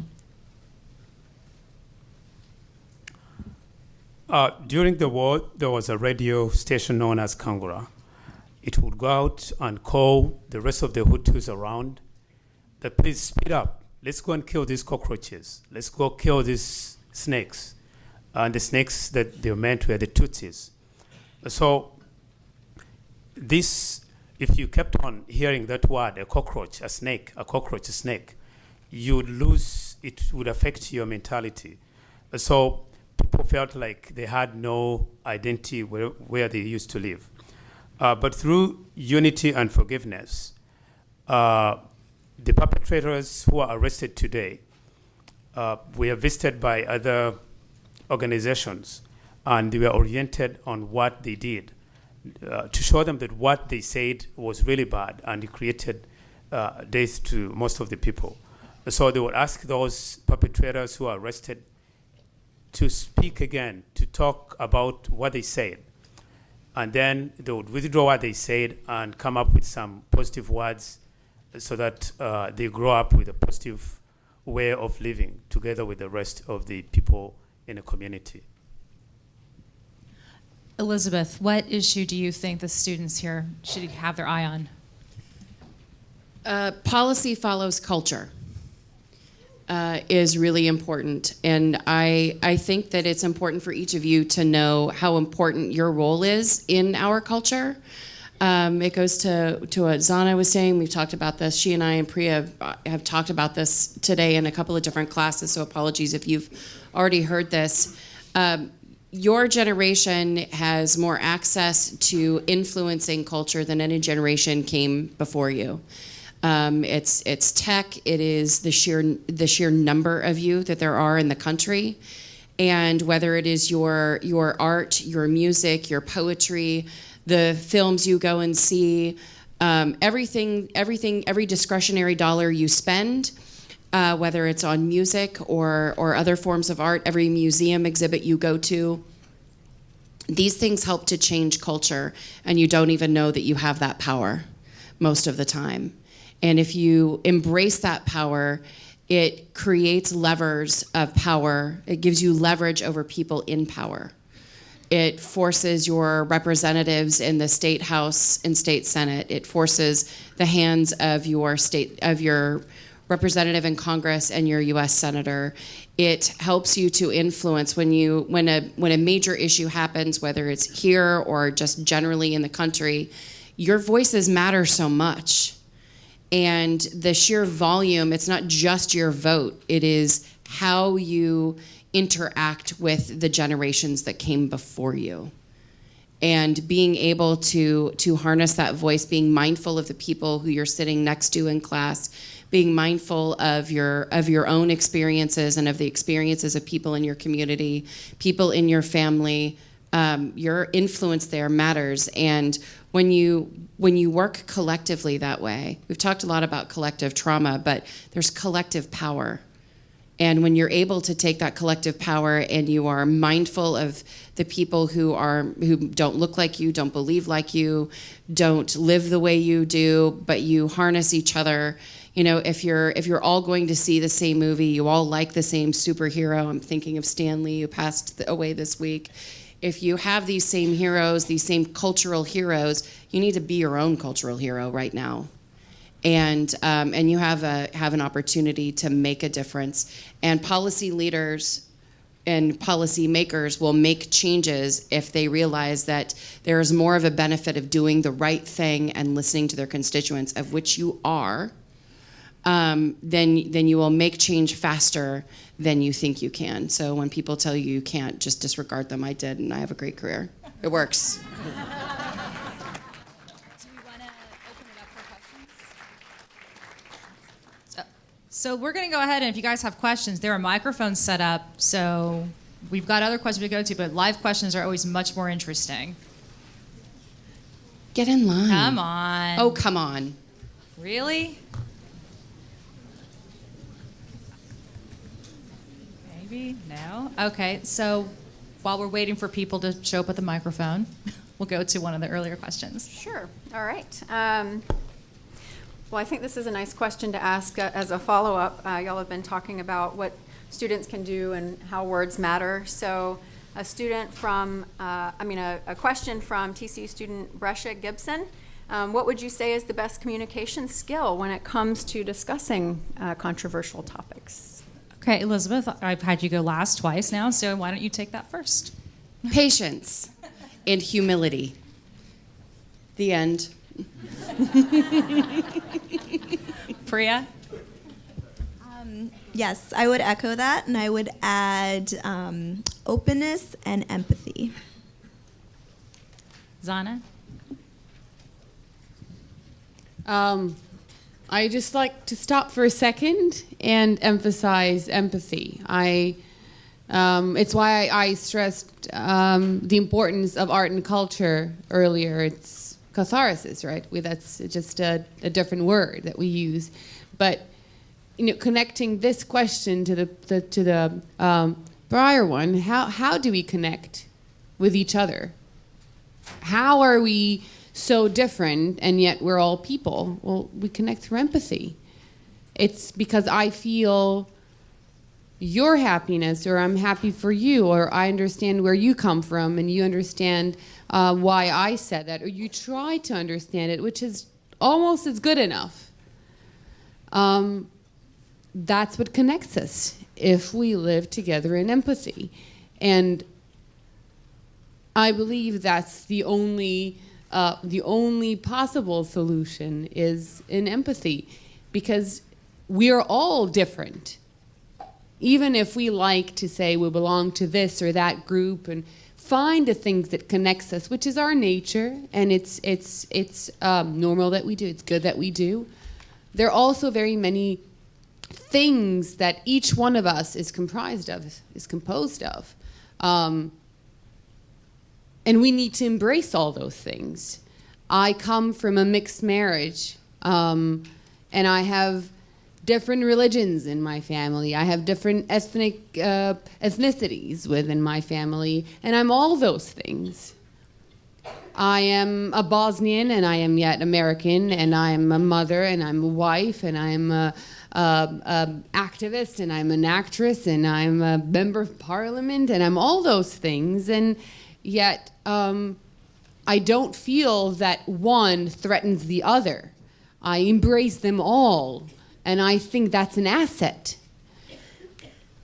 During the war, there was a radio station known as Kangura. It would go out and call the rest of the Hutus around that please speed up. Let's go and kill these cockroaches. Let's go kill these snakes. And the snakes that they meant were the Tutsis. So this, if you kept on hearing that word, a cockroach, a snake, a cockroach, a snake, you would lose, it would affect your mentality. So people felt like they had no identity where they used to live. But through unity and forgiveness, the perpetrators who are arrested today were visited by other organizations, and they were oriented on what they did to show them that what they said was really bad, and it created death to most of the people. So they would ask those perpetrators who are arrested to speak again, to talk about what they said. And then they would withdraw what they said and come up with some positive words so that they grow up with a positive way of living together with the rest of the people in a community. Elizabeth, what issue do you think the students here should have their eye on? Policy follows culture is really important. And I think that it's important for each of you to know how important your role is in our culture. It goes to what Zana was saying. We've talked about this. She and I and Priya have talked about this today in a couple of different classes, so apologies if you've already heard this. Your generation has more access to influencing culture than any generation came before you. It's tech. It is the sheer number of you that there are in the country, and whether it is your art, your music, your poetry, the films you go and see, every discretionary dollar you spend, whether it's on music or other forms of art, every museum exhibit you go to, these things help to change culture, and you don't even know that you have that power most of the time. And if you embrace that power, it creates levers of power. It gives you leverage over people in power. It forces your representatives in the state house and state senate. It forces the hands of your representative in Congress and your U.S. senator. It helps you to influence when a major issue happens, whether it's here or just generally in the country. Your voices matter so much. And the sheer volume, it's not just your vote, it is how you interact with the generations that came before you. And being able to harness that voice, being mindful of the people who you're sitting next to in class, being mindful of your own experiences and of the experiences of people in your community, people in your family. Your influence there matters, and when you work collectively that way, we've talked a lot about collective trauma, but there's collective power. And when you're able to take that collective power and you are mindful of the people who don't look like you, don't believe like you, don't live the way you do, but you harness each other. You know, if you're all going to see the same movie, you all like the same superhero. I'm thinking of Stan Lee, who passed away this week. If you have these same heroes, these same cultural heroes, you need to be your own cultural hero right now. And you have an opportunity to make a difference. And policy leaders and policy makers will make changes if they realize that there is more of a benefit of doing the right thing and listening to their constituents, of which you are, then you will make change faster than you think you can. So when people tell you you can't, just disregard them. I did, and I have a great career. It works. Do we want to open it up for questions? So we're going to go ahead, and if you guys have questions, there are microphones set up, so we've got other questions to go to, but live questions are always much more interesting. Get in line. Come on. Oh, come on. Really? Maybe? No? Okay, so while we're waiting for people to show up at the microphone, we'll go to one of the earlier questions. Sure. All right. Well, I think this is a nice question to ask as a follow-up. Y'all have been talking about what students can do and how words matter. So a question from TCU student Brescia Gibson. What would you say is the best communication skill when it comes to discussing controversial topics? Okay, Elizabeth, I've had you go last twice now, so why don't you take that first? Patience and humility. The end. Priya? Yes, I would echo that, and I would add openness and empathy. Zana? I just like to stop for a second and emphasize empathy. It's why I stressed the importance of art and culture earlier. It's catharsis, right? That's just a different word that we use. But connecting this question to the prior one, how do we connect with each other? How are we so different and yet we're all people? Well, we connect through empathy. It's because I feel your happiness, or I'm happy for you, or I understand where you come from and you understand why I said that, or you try to understand it, which is almost as good enough. That's what connects us if we live together in empathy. And I believe that's the only possible solution is in empathy, because we are all different. Even if we like to say we belong to this or that group, and find the things that connects us, which is our nature, and it's normal that we do, it's good that we do. There are also very many things that each one of us is composed of. And we need to embrace all those things. I come from a mixed marriage, and I have different religions in my family. I have different ethnicities within my family, and I'm all those things. I am a Bosnian, and I am yet American, and I am a mother, and I'm a wife, and I'm a activist, and I'm an actress, and I'm a member of parliament, and I'm all those things, and yet I don't feel that one threatens the other. I embrace them all, and I think that's an asset.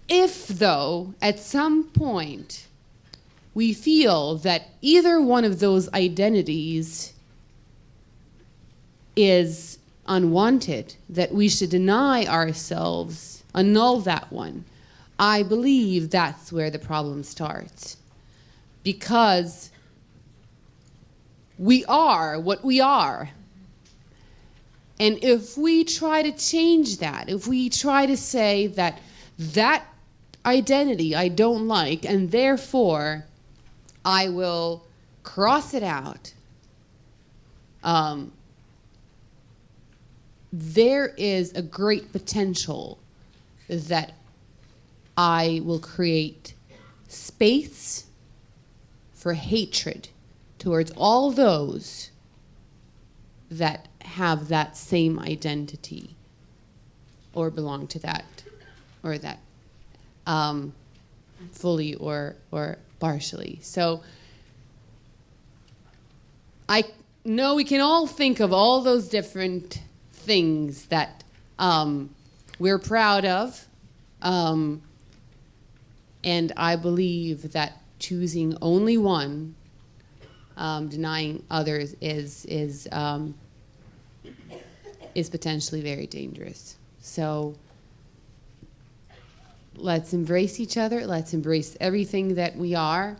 If, though, at some point we feel that either one of those identities is unwanted, that we should deny ourselves, annul that one, I believe that's where the problem starts. Because we are what we are. And if we try to change that, if we try to say that that identity I don't like, and therefore I will cross it out, there is a great potential that I will create space for hatred towards all those that have that same identity or belong to that, or that fully or partially. So I know we can all think of all those different things that we're proud of, and I believe that choosing only one, denying others, is potentially very dangerous. So let's embrace each other. Let's embrace everything that we are,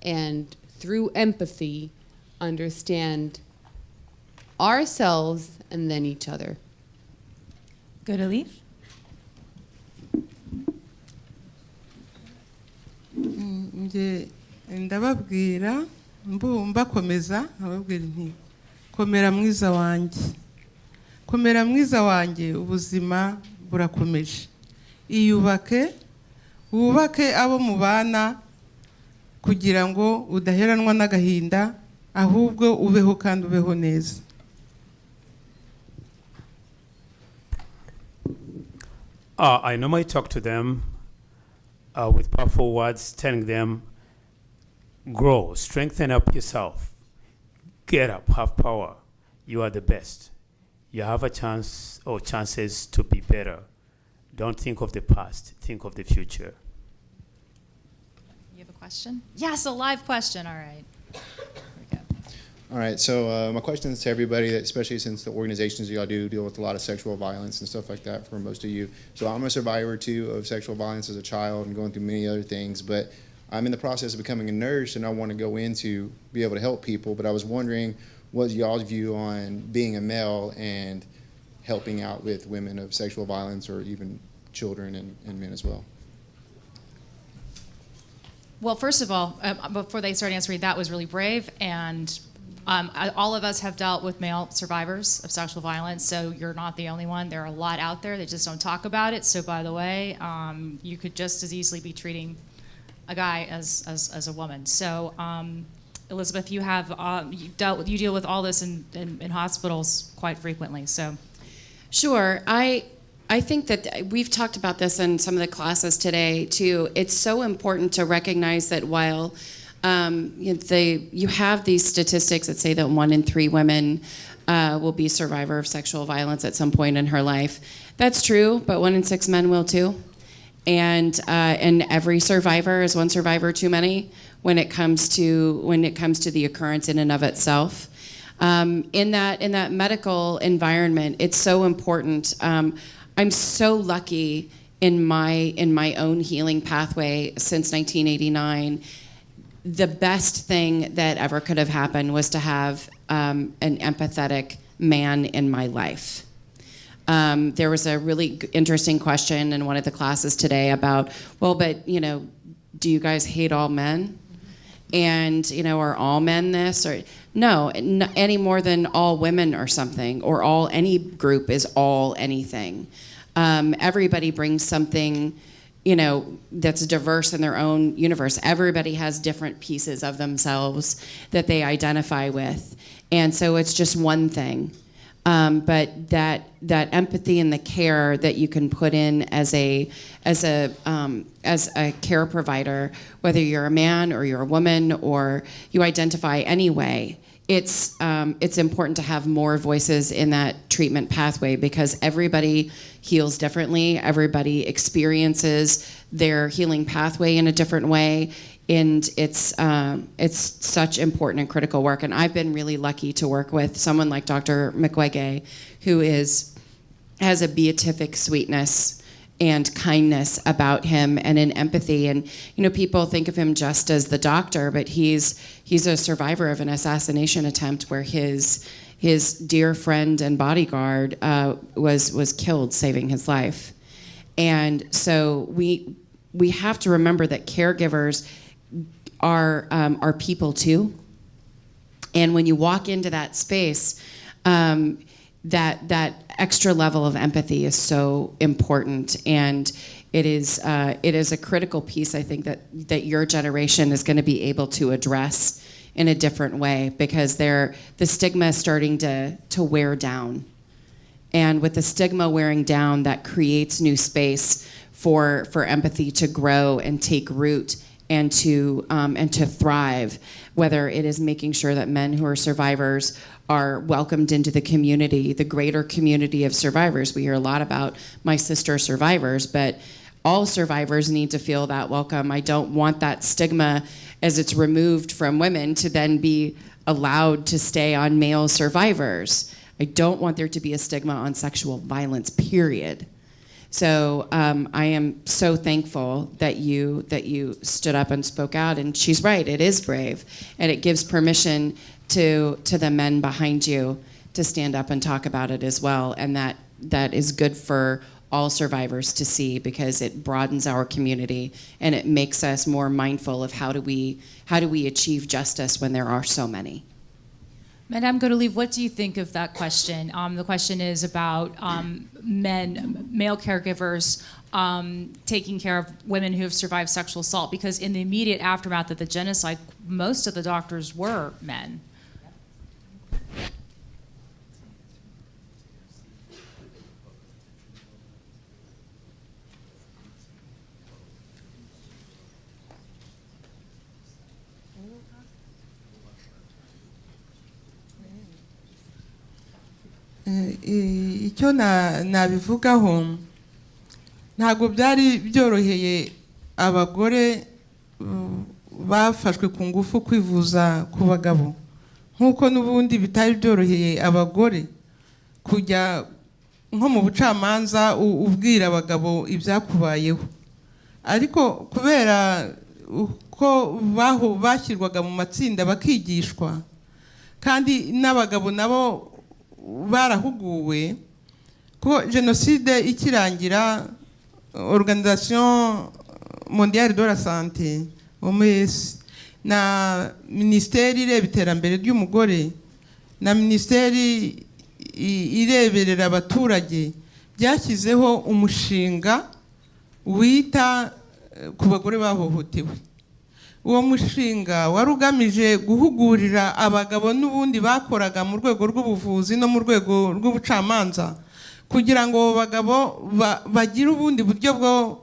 and through empathy, understand ourselves and then each other. Good, Elif? Nge ndababwira mbakomeza nkababwira nti komera mwiza wanjye, komera mwiza wanjye, ubuzima burakomeje, iyubake wubake abo mubana kugira ngo udaheranwa n'agahinda, ahubwo ubeho kandi ubeho neza. I normally talk to them with powerful words, telling them, grow, strengthen up yourself, get up, have power. You are the best. You have a chance or chances to be better. Don't think of the past, think of the future. You have a question? Yes, a live question. All right. Here we go. All right, so my question is to everybody, that especially since the organizations y'all do deal with a lot of sexual violence and stuff like that for most of you. So I'm a survivor too of sexual violence as a child and going through many other things, but I'm in the process of becoming a nurse and I want to go into be able to help people, but I was wondering what's y'all's view on being a male and helping out with women of sexual violence, or even children and men as well? Well, first of all, before they start answering, that was really brave, and all of us have dealt with male survivors of sexual violence, so you're not the only one. There are a lot out there that just don't talk about it. So, by the way, you could just as easily be treating a guy as a woman. So, Elizabeth, you have you deal with all this in hospitals quite frequently. So, Sure. I think that we've talked about this in some of the classes today too. It's so important to recognize that while you have these statistics that say that 1 in 3 women will be a survivor of sexual violence at some point in her life. That's true, but 1 in 6 men will too. And every survivor is one survivor too many when it comes to the occurrence in and of itself. In that medical environment, it's so important. I'm so lucky in my own healing pathway since 1989. The best thing that ever could have happened was to have an empathetic man in my life. There was a really interesting question in one of the classes today about, well, but do you guys hate all men? And are all men this, or no, any more than all women or something, or any group is all anything. Everybody brings something, that's diverse in their own universe. Everybody has different pieces of themselves that they identify with, and so it's just one thing. But that empathy and the care that you can put in as a care provider, whether you're a man or you're a woman or you identify anyway, it's important to have more voices in that treatment pathway, because everybody heals differently. Everybody experiences their healing pathway in a different way. And it's such important and critical work. And I've been really lucky to work with someone like Dr. Mukwege, who has a beatific sweetness and kindness about him and an empathy. And people think of him just as the doctor, but he's a survivor of an assassination attempt where his his dear friend and bodyguard was killed, saving his life. And so we have to remember that caregivers are people too. And when you walk into that space, that extra level of empathy is so important, and it is a critical piece, I think, that your generation is going to be able to address in a different way, because the stigma is starting to wear down. And with the stigma wearing down, that creates new space for empathy to grow and take root and to thrive, whether it is making sure that men who are survivors are welcomed into the community, the greater community of survivors. We hear a lot about my sister survivors, but all survivors need to feel that welcome. I don't want that stigma, as it's removed from women, to then be allowed to stay on male survivors. I don't want there to be a stigma on sexual violence, period. So I am so thankful that you stood up and spoke out. And she's right, it is brave, and it gives permission to the men behind you to stand up and talk about it as well. And that is good for all survivors to see, because it broadens our community and it makes us more mindful of how do we achieve justice when there are so many. Madame Godelieve, what do you think of that question? The question is about male caregivers taking care of women who have survived sexual assault, because in the immediate aftermath of the genocide, most of the doctors were men. icyo nabivugaho, ntabwo byari byoroheye abagore bafashwe ku ngufu kwivuza ku bagabo, nk'uko n'ubundi bitari byoroheye abagore kujya nko mu bucamanza ubwira abagabo ibyakubayeho. Ariko kubera ko bashyirwaga mu matsinda bakigishwa, kandi n'abagabo nabo barahuguwe, ko jenoside ikirangira Organisation Mondiale de la Santé, OMS, na Minisiteri ireba iterambere ry'umugore na Minisiteri ireberera abaturage byashyizeho umushinga wita ku bagore bahohotewe. Uwo mushinga wari ugamije guhugurira abagabo n'ubundi bakoraga mu rwego rw'ubuvuzi no mu rwego rw'ubucamanza, kugira ngo abagabo bagire ubundi buryo bwo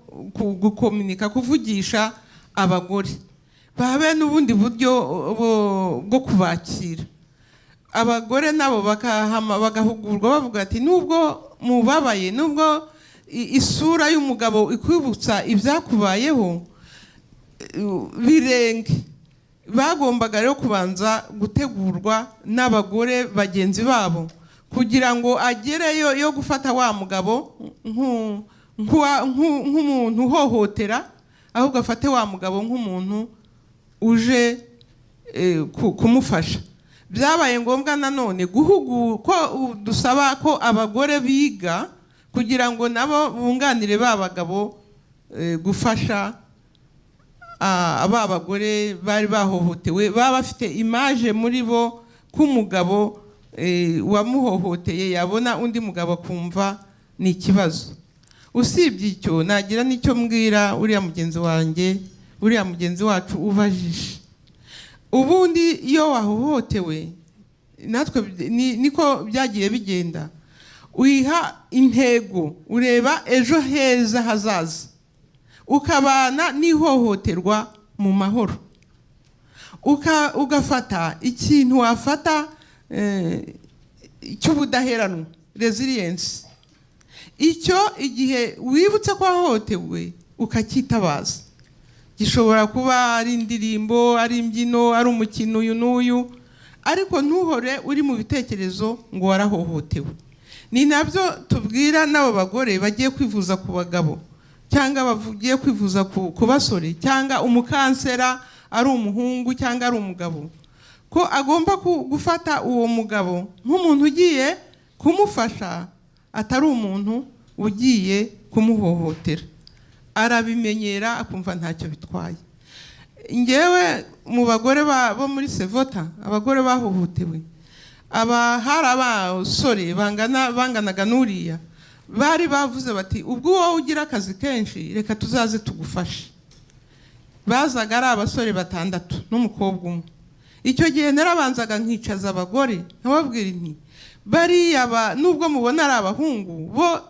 gukominika, kuvugisha abagore, babe n'ubundi buryo bwo kubakira. Abagore nabo bagahugurwa bavuga ati, nubwo mubabaye, nubwo isura y'umugabo ikwibutsa ibyakubayeho, birenge. Bagombaga rero kubanza gutegurwa n'abagore bagenzi babo, kugira ngo agereyo yo gufata wa mugabo nk'umuntu uhohotera, ahubwo afate wa mugabo nk'umuntu uje kumufasha. Byabaye ngombwa nanone ko dusaba ko abagore biga, kugira ngo nabo bunganire ba bagabo gufasha aba bagore bari bahohotewe, baba bafite imaje muri bo k'umugabo wamuhohoteye, yabona undi mugabo akumva ni ikibazo. Usibye icyo, nagira n'icyo mbwira uriya mugenzi wacu ubajije. Ubundi iyo wahohotewe, natwe niko byagiye bigenda, wiha intego, ureba ejo heza hazaza, ukabana n'ihohoterwa mu mahoro, ugafata ikintu wafata cy'ubudaheranwa, resilience. Icyo igihe wibutse ko wahohotewe ukacyitabaza, gishobora kuba ari indirimbo, ari imbyino, ari umukino uyu n'uyu, ariko ntuhore uri mu bitekerezo ngo warahohotewe. Ni nabyo tubwira n'abo bagore bagiye kwivuza ku bagabo, cyangwa bagiye kwivuza ku basore, cyangwa umukansera ari umuhungu cyangwa ari umugabo, ko agomba gufata uwo mugabo nk'umuntu ugiye kumufasha, atari umuntu ugiye kumuhohotera. Arabimenyera akumva ntacyo bitwaye. Ngewe mu bagore bo muri Sevota, abagore bahohotewe, hari abasore banganaga n'uriya, bari bavuze bati ubwo wowe ugira akazi kenshi reka tuzaze tugufashe. Bazaga ari abasore 6 n'umukobwa umwe. Icyo gihe narabanzaga nkicaza abagore nkababwira nti bariya nubwo mubona ari abahungu, bo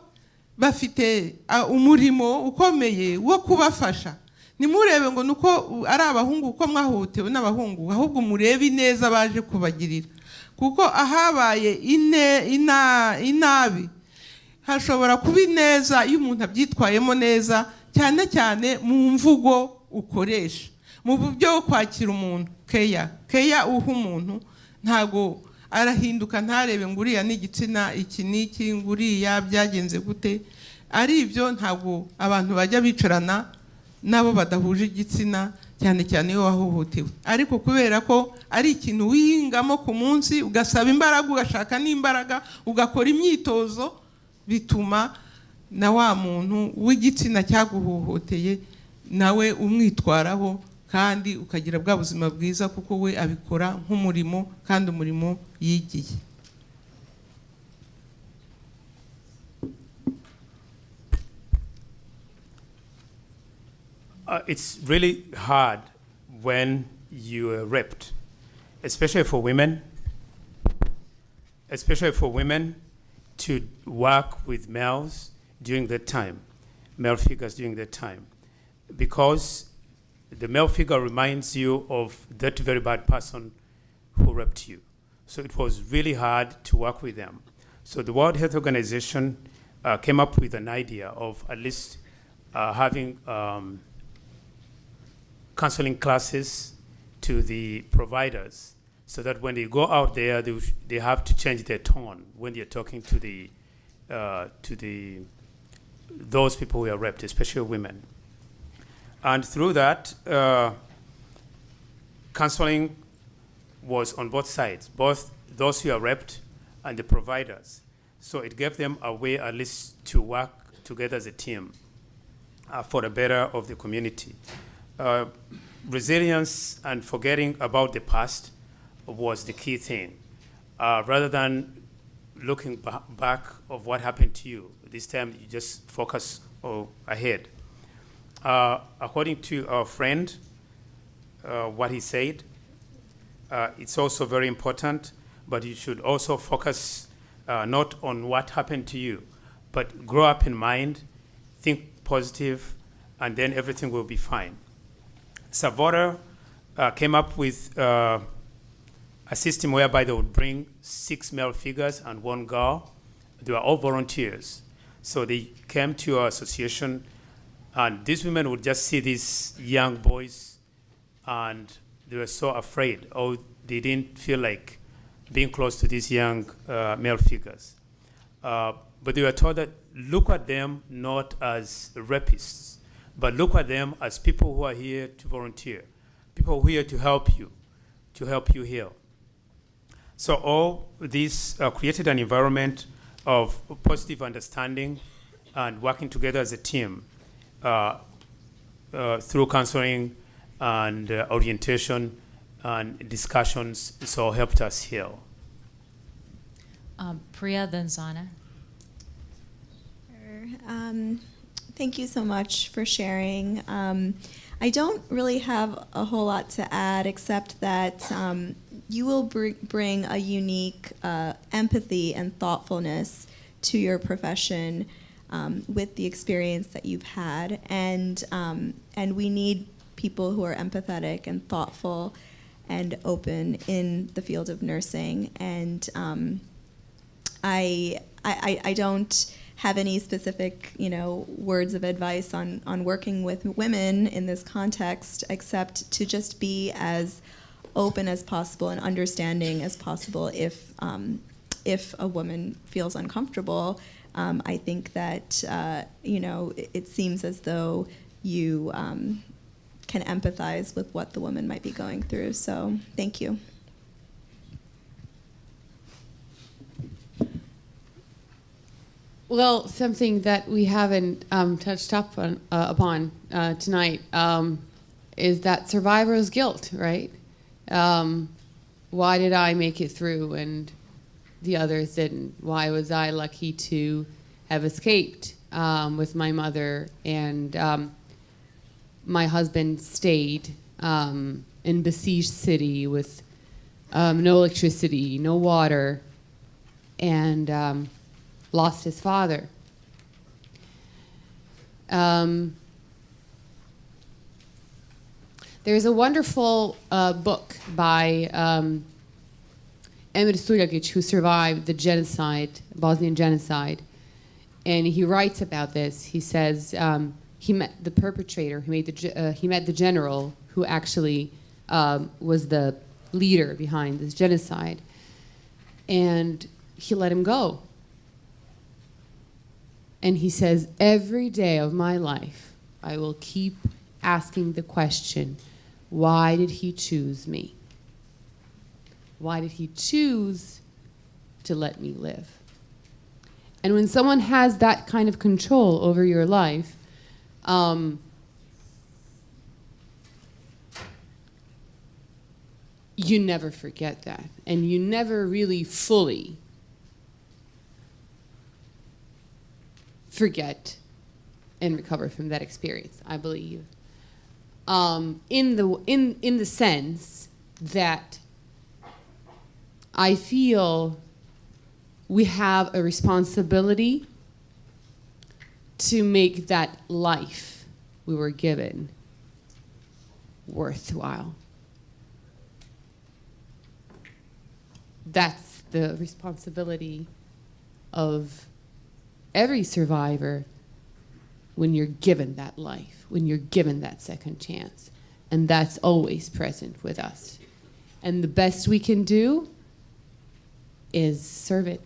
bafite umurimo ukomeye wo kubafasha. Nimurebe ngo nuko ari abahungu uko mwahohotewe n'abahungu, ahubwo murebe ineza baje kubagirira. Kuko ahabaye inabi hashobora kuba ineza iyo umuntu abyitwayemo neza, cyane cyane mu mvugo ukoresha, mu buryo bwo kwakira umuntu. Keya uha umuntu, ntago arahinduka ntarebe ngo uriya n'igitsina iki n'iki, ngo uriya byagenze gute. Ari ibyo ntago abantu bajya bicarana nabo badahuje igitsina, cyane cyane iyo wahohotewe. Ariko kubera ko ari ikintu wihingamo ku munsi, ugasaba imbaraga, ugashaka n'imbaraga, ugakora imyitozo, bituma na wa muntu w'igitsina cyaguhohoteye nawe umwitwaraho, kandi ukagira bwa buzima bwiza, kuko we abikora nk'umurimo, kandi umurimo yigiye. It's really hard when you are raped, especially for women to work with males during that time, male figures during that time, because the male figure reminds you of that very bad person who raped you. So it was really hard to work with them. So the World Health Organization came up with an idea of at least having counseling classes to the providers, so that when they go out there, they have to change their tone when they're talking to those people who are raped, especially women. And through that, counseling was on both sides, both those who are raped and the providers. So it gave them a way at least to work together as a team for the better of the community. Resilience and forgetting about the past was the key thing. Rather than looking back of what happened to you, this time you just focus ahead. According to our friend, what he said, it's also very important, but you should also focus not on what happened to you, but grow up in mind, think positive, and then everything will be fine. Savora came up with a system whereby they would bring 6 male figures and 1 girl. They were all volunteers. So they came to our association, and these women would just see these young boys, and they were so afraid, or they didn't feel like being close to these young male figures. But they were told that look at them not as rapists, but look at them as people who are here to volunteer, people who are here to help you heal. So all this created an environment of positive understanding and working together as a team through counseling and orientation and discussions, so helped us heal. Priya, then Zana. Thank you so much for sharing. I don't really have a whole lot to add, except that you will bring a unique empathy and thoughtfulness to your profession with the experience that you've had, and we need people who are empathetic and thoughtful and open in the field of nursing. And I don't have any specific, words of advice on working with women in this context, except to just be as open as possible and understanding as possible if a woman feels uncomfortable. I think that, it seems as though you can empathize with what the woman might be going through. So thank you. Well, something that we haven't touched upon tonight is that survivor's guilt, right? Why did I make it through and the others didn't? Why was I lucky to have escaped with my mother and my husband stayed in besieged city with no electricity, no water, and lost his father. There's a wonderful book by Emir Suljagic, who survived the genocide, Bosnian genocide, and he writes about this. He says he met the perpetrator, he met the general who actually was the leader behind this genocide, and he let him go. And he says, every day of my life, I will keep asking the question, why did he choose me? Why did he choose to let me live? And when someone has that kind of control over your life, you never forget that. And you never really fully forget and recover from that experience, I believe. In the sense that I feel we have a responsibility to make that life we were given worthwhile. That's the responsibility of every survivor when you're given that life, when you're given that second chance. And that's always present with us. And the best we can do is serve it.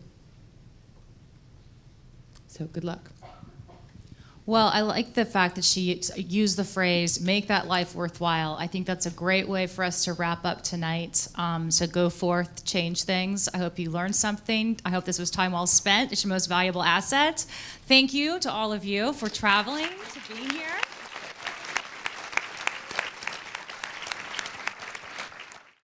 So good luck. Well, I like the fact that she used the phrase, make that life worthwhile. I think that's a great way for us to wrap up tonight. So go forth, change things. I hope you learned something. I hope this was time well spent. It's your most valuable asset. Thank you to all of you for traveling, to being here.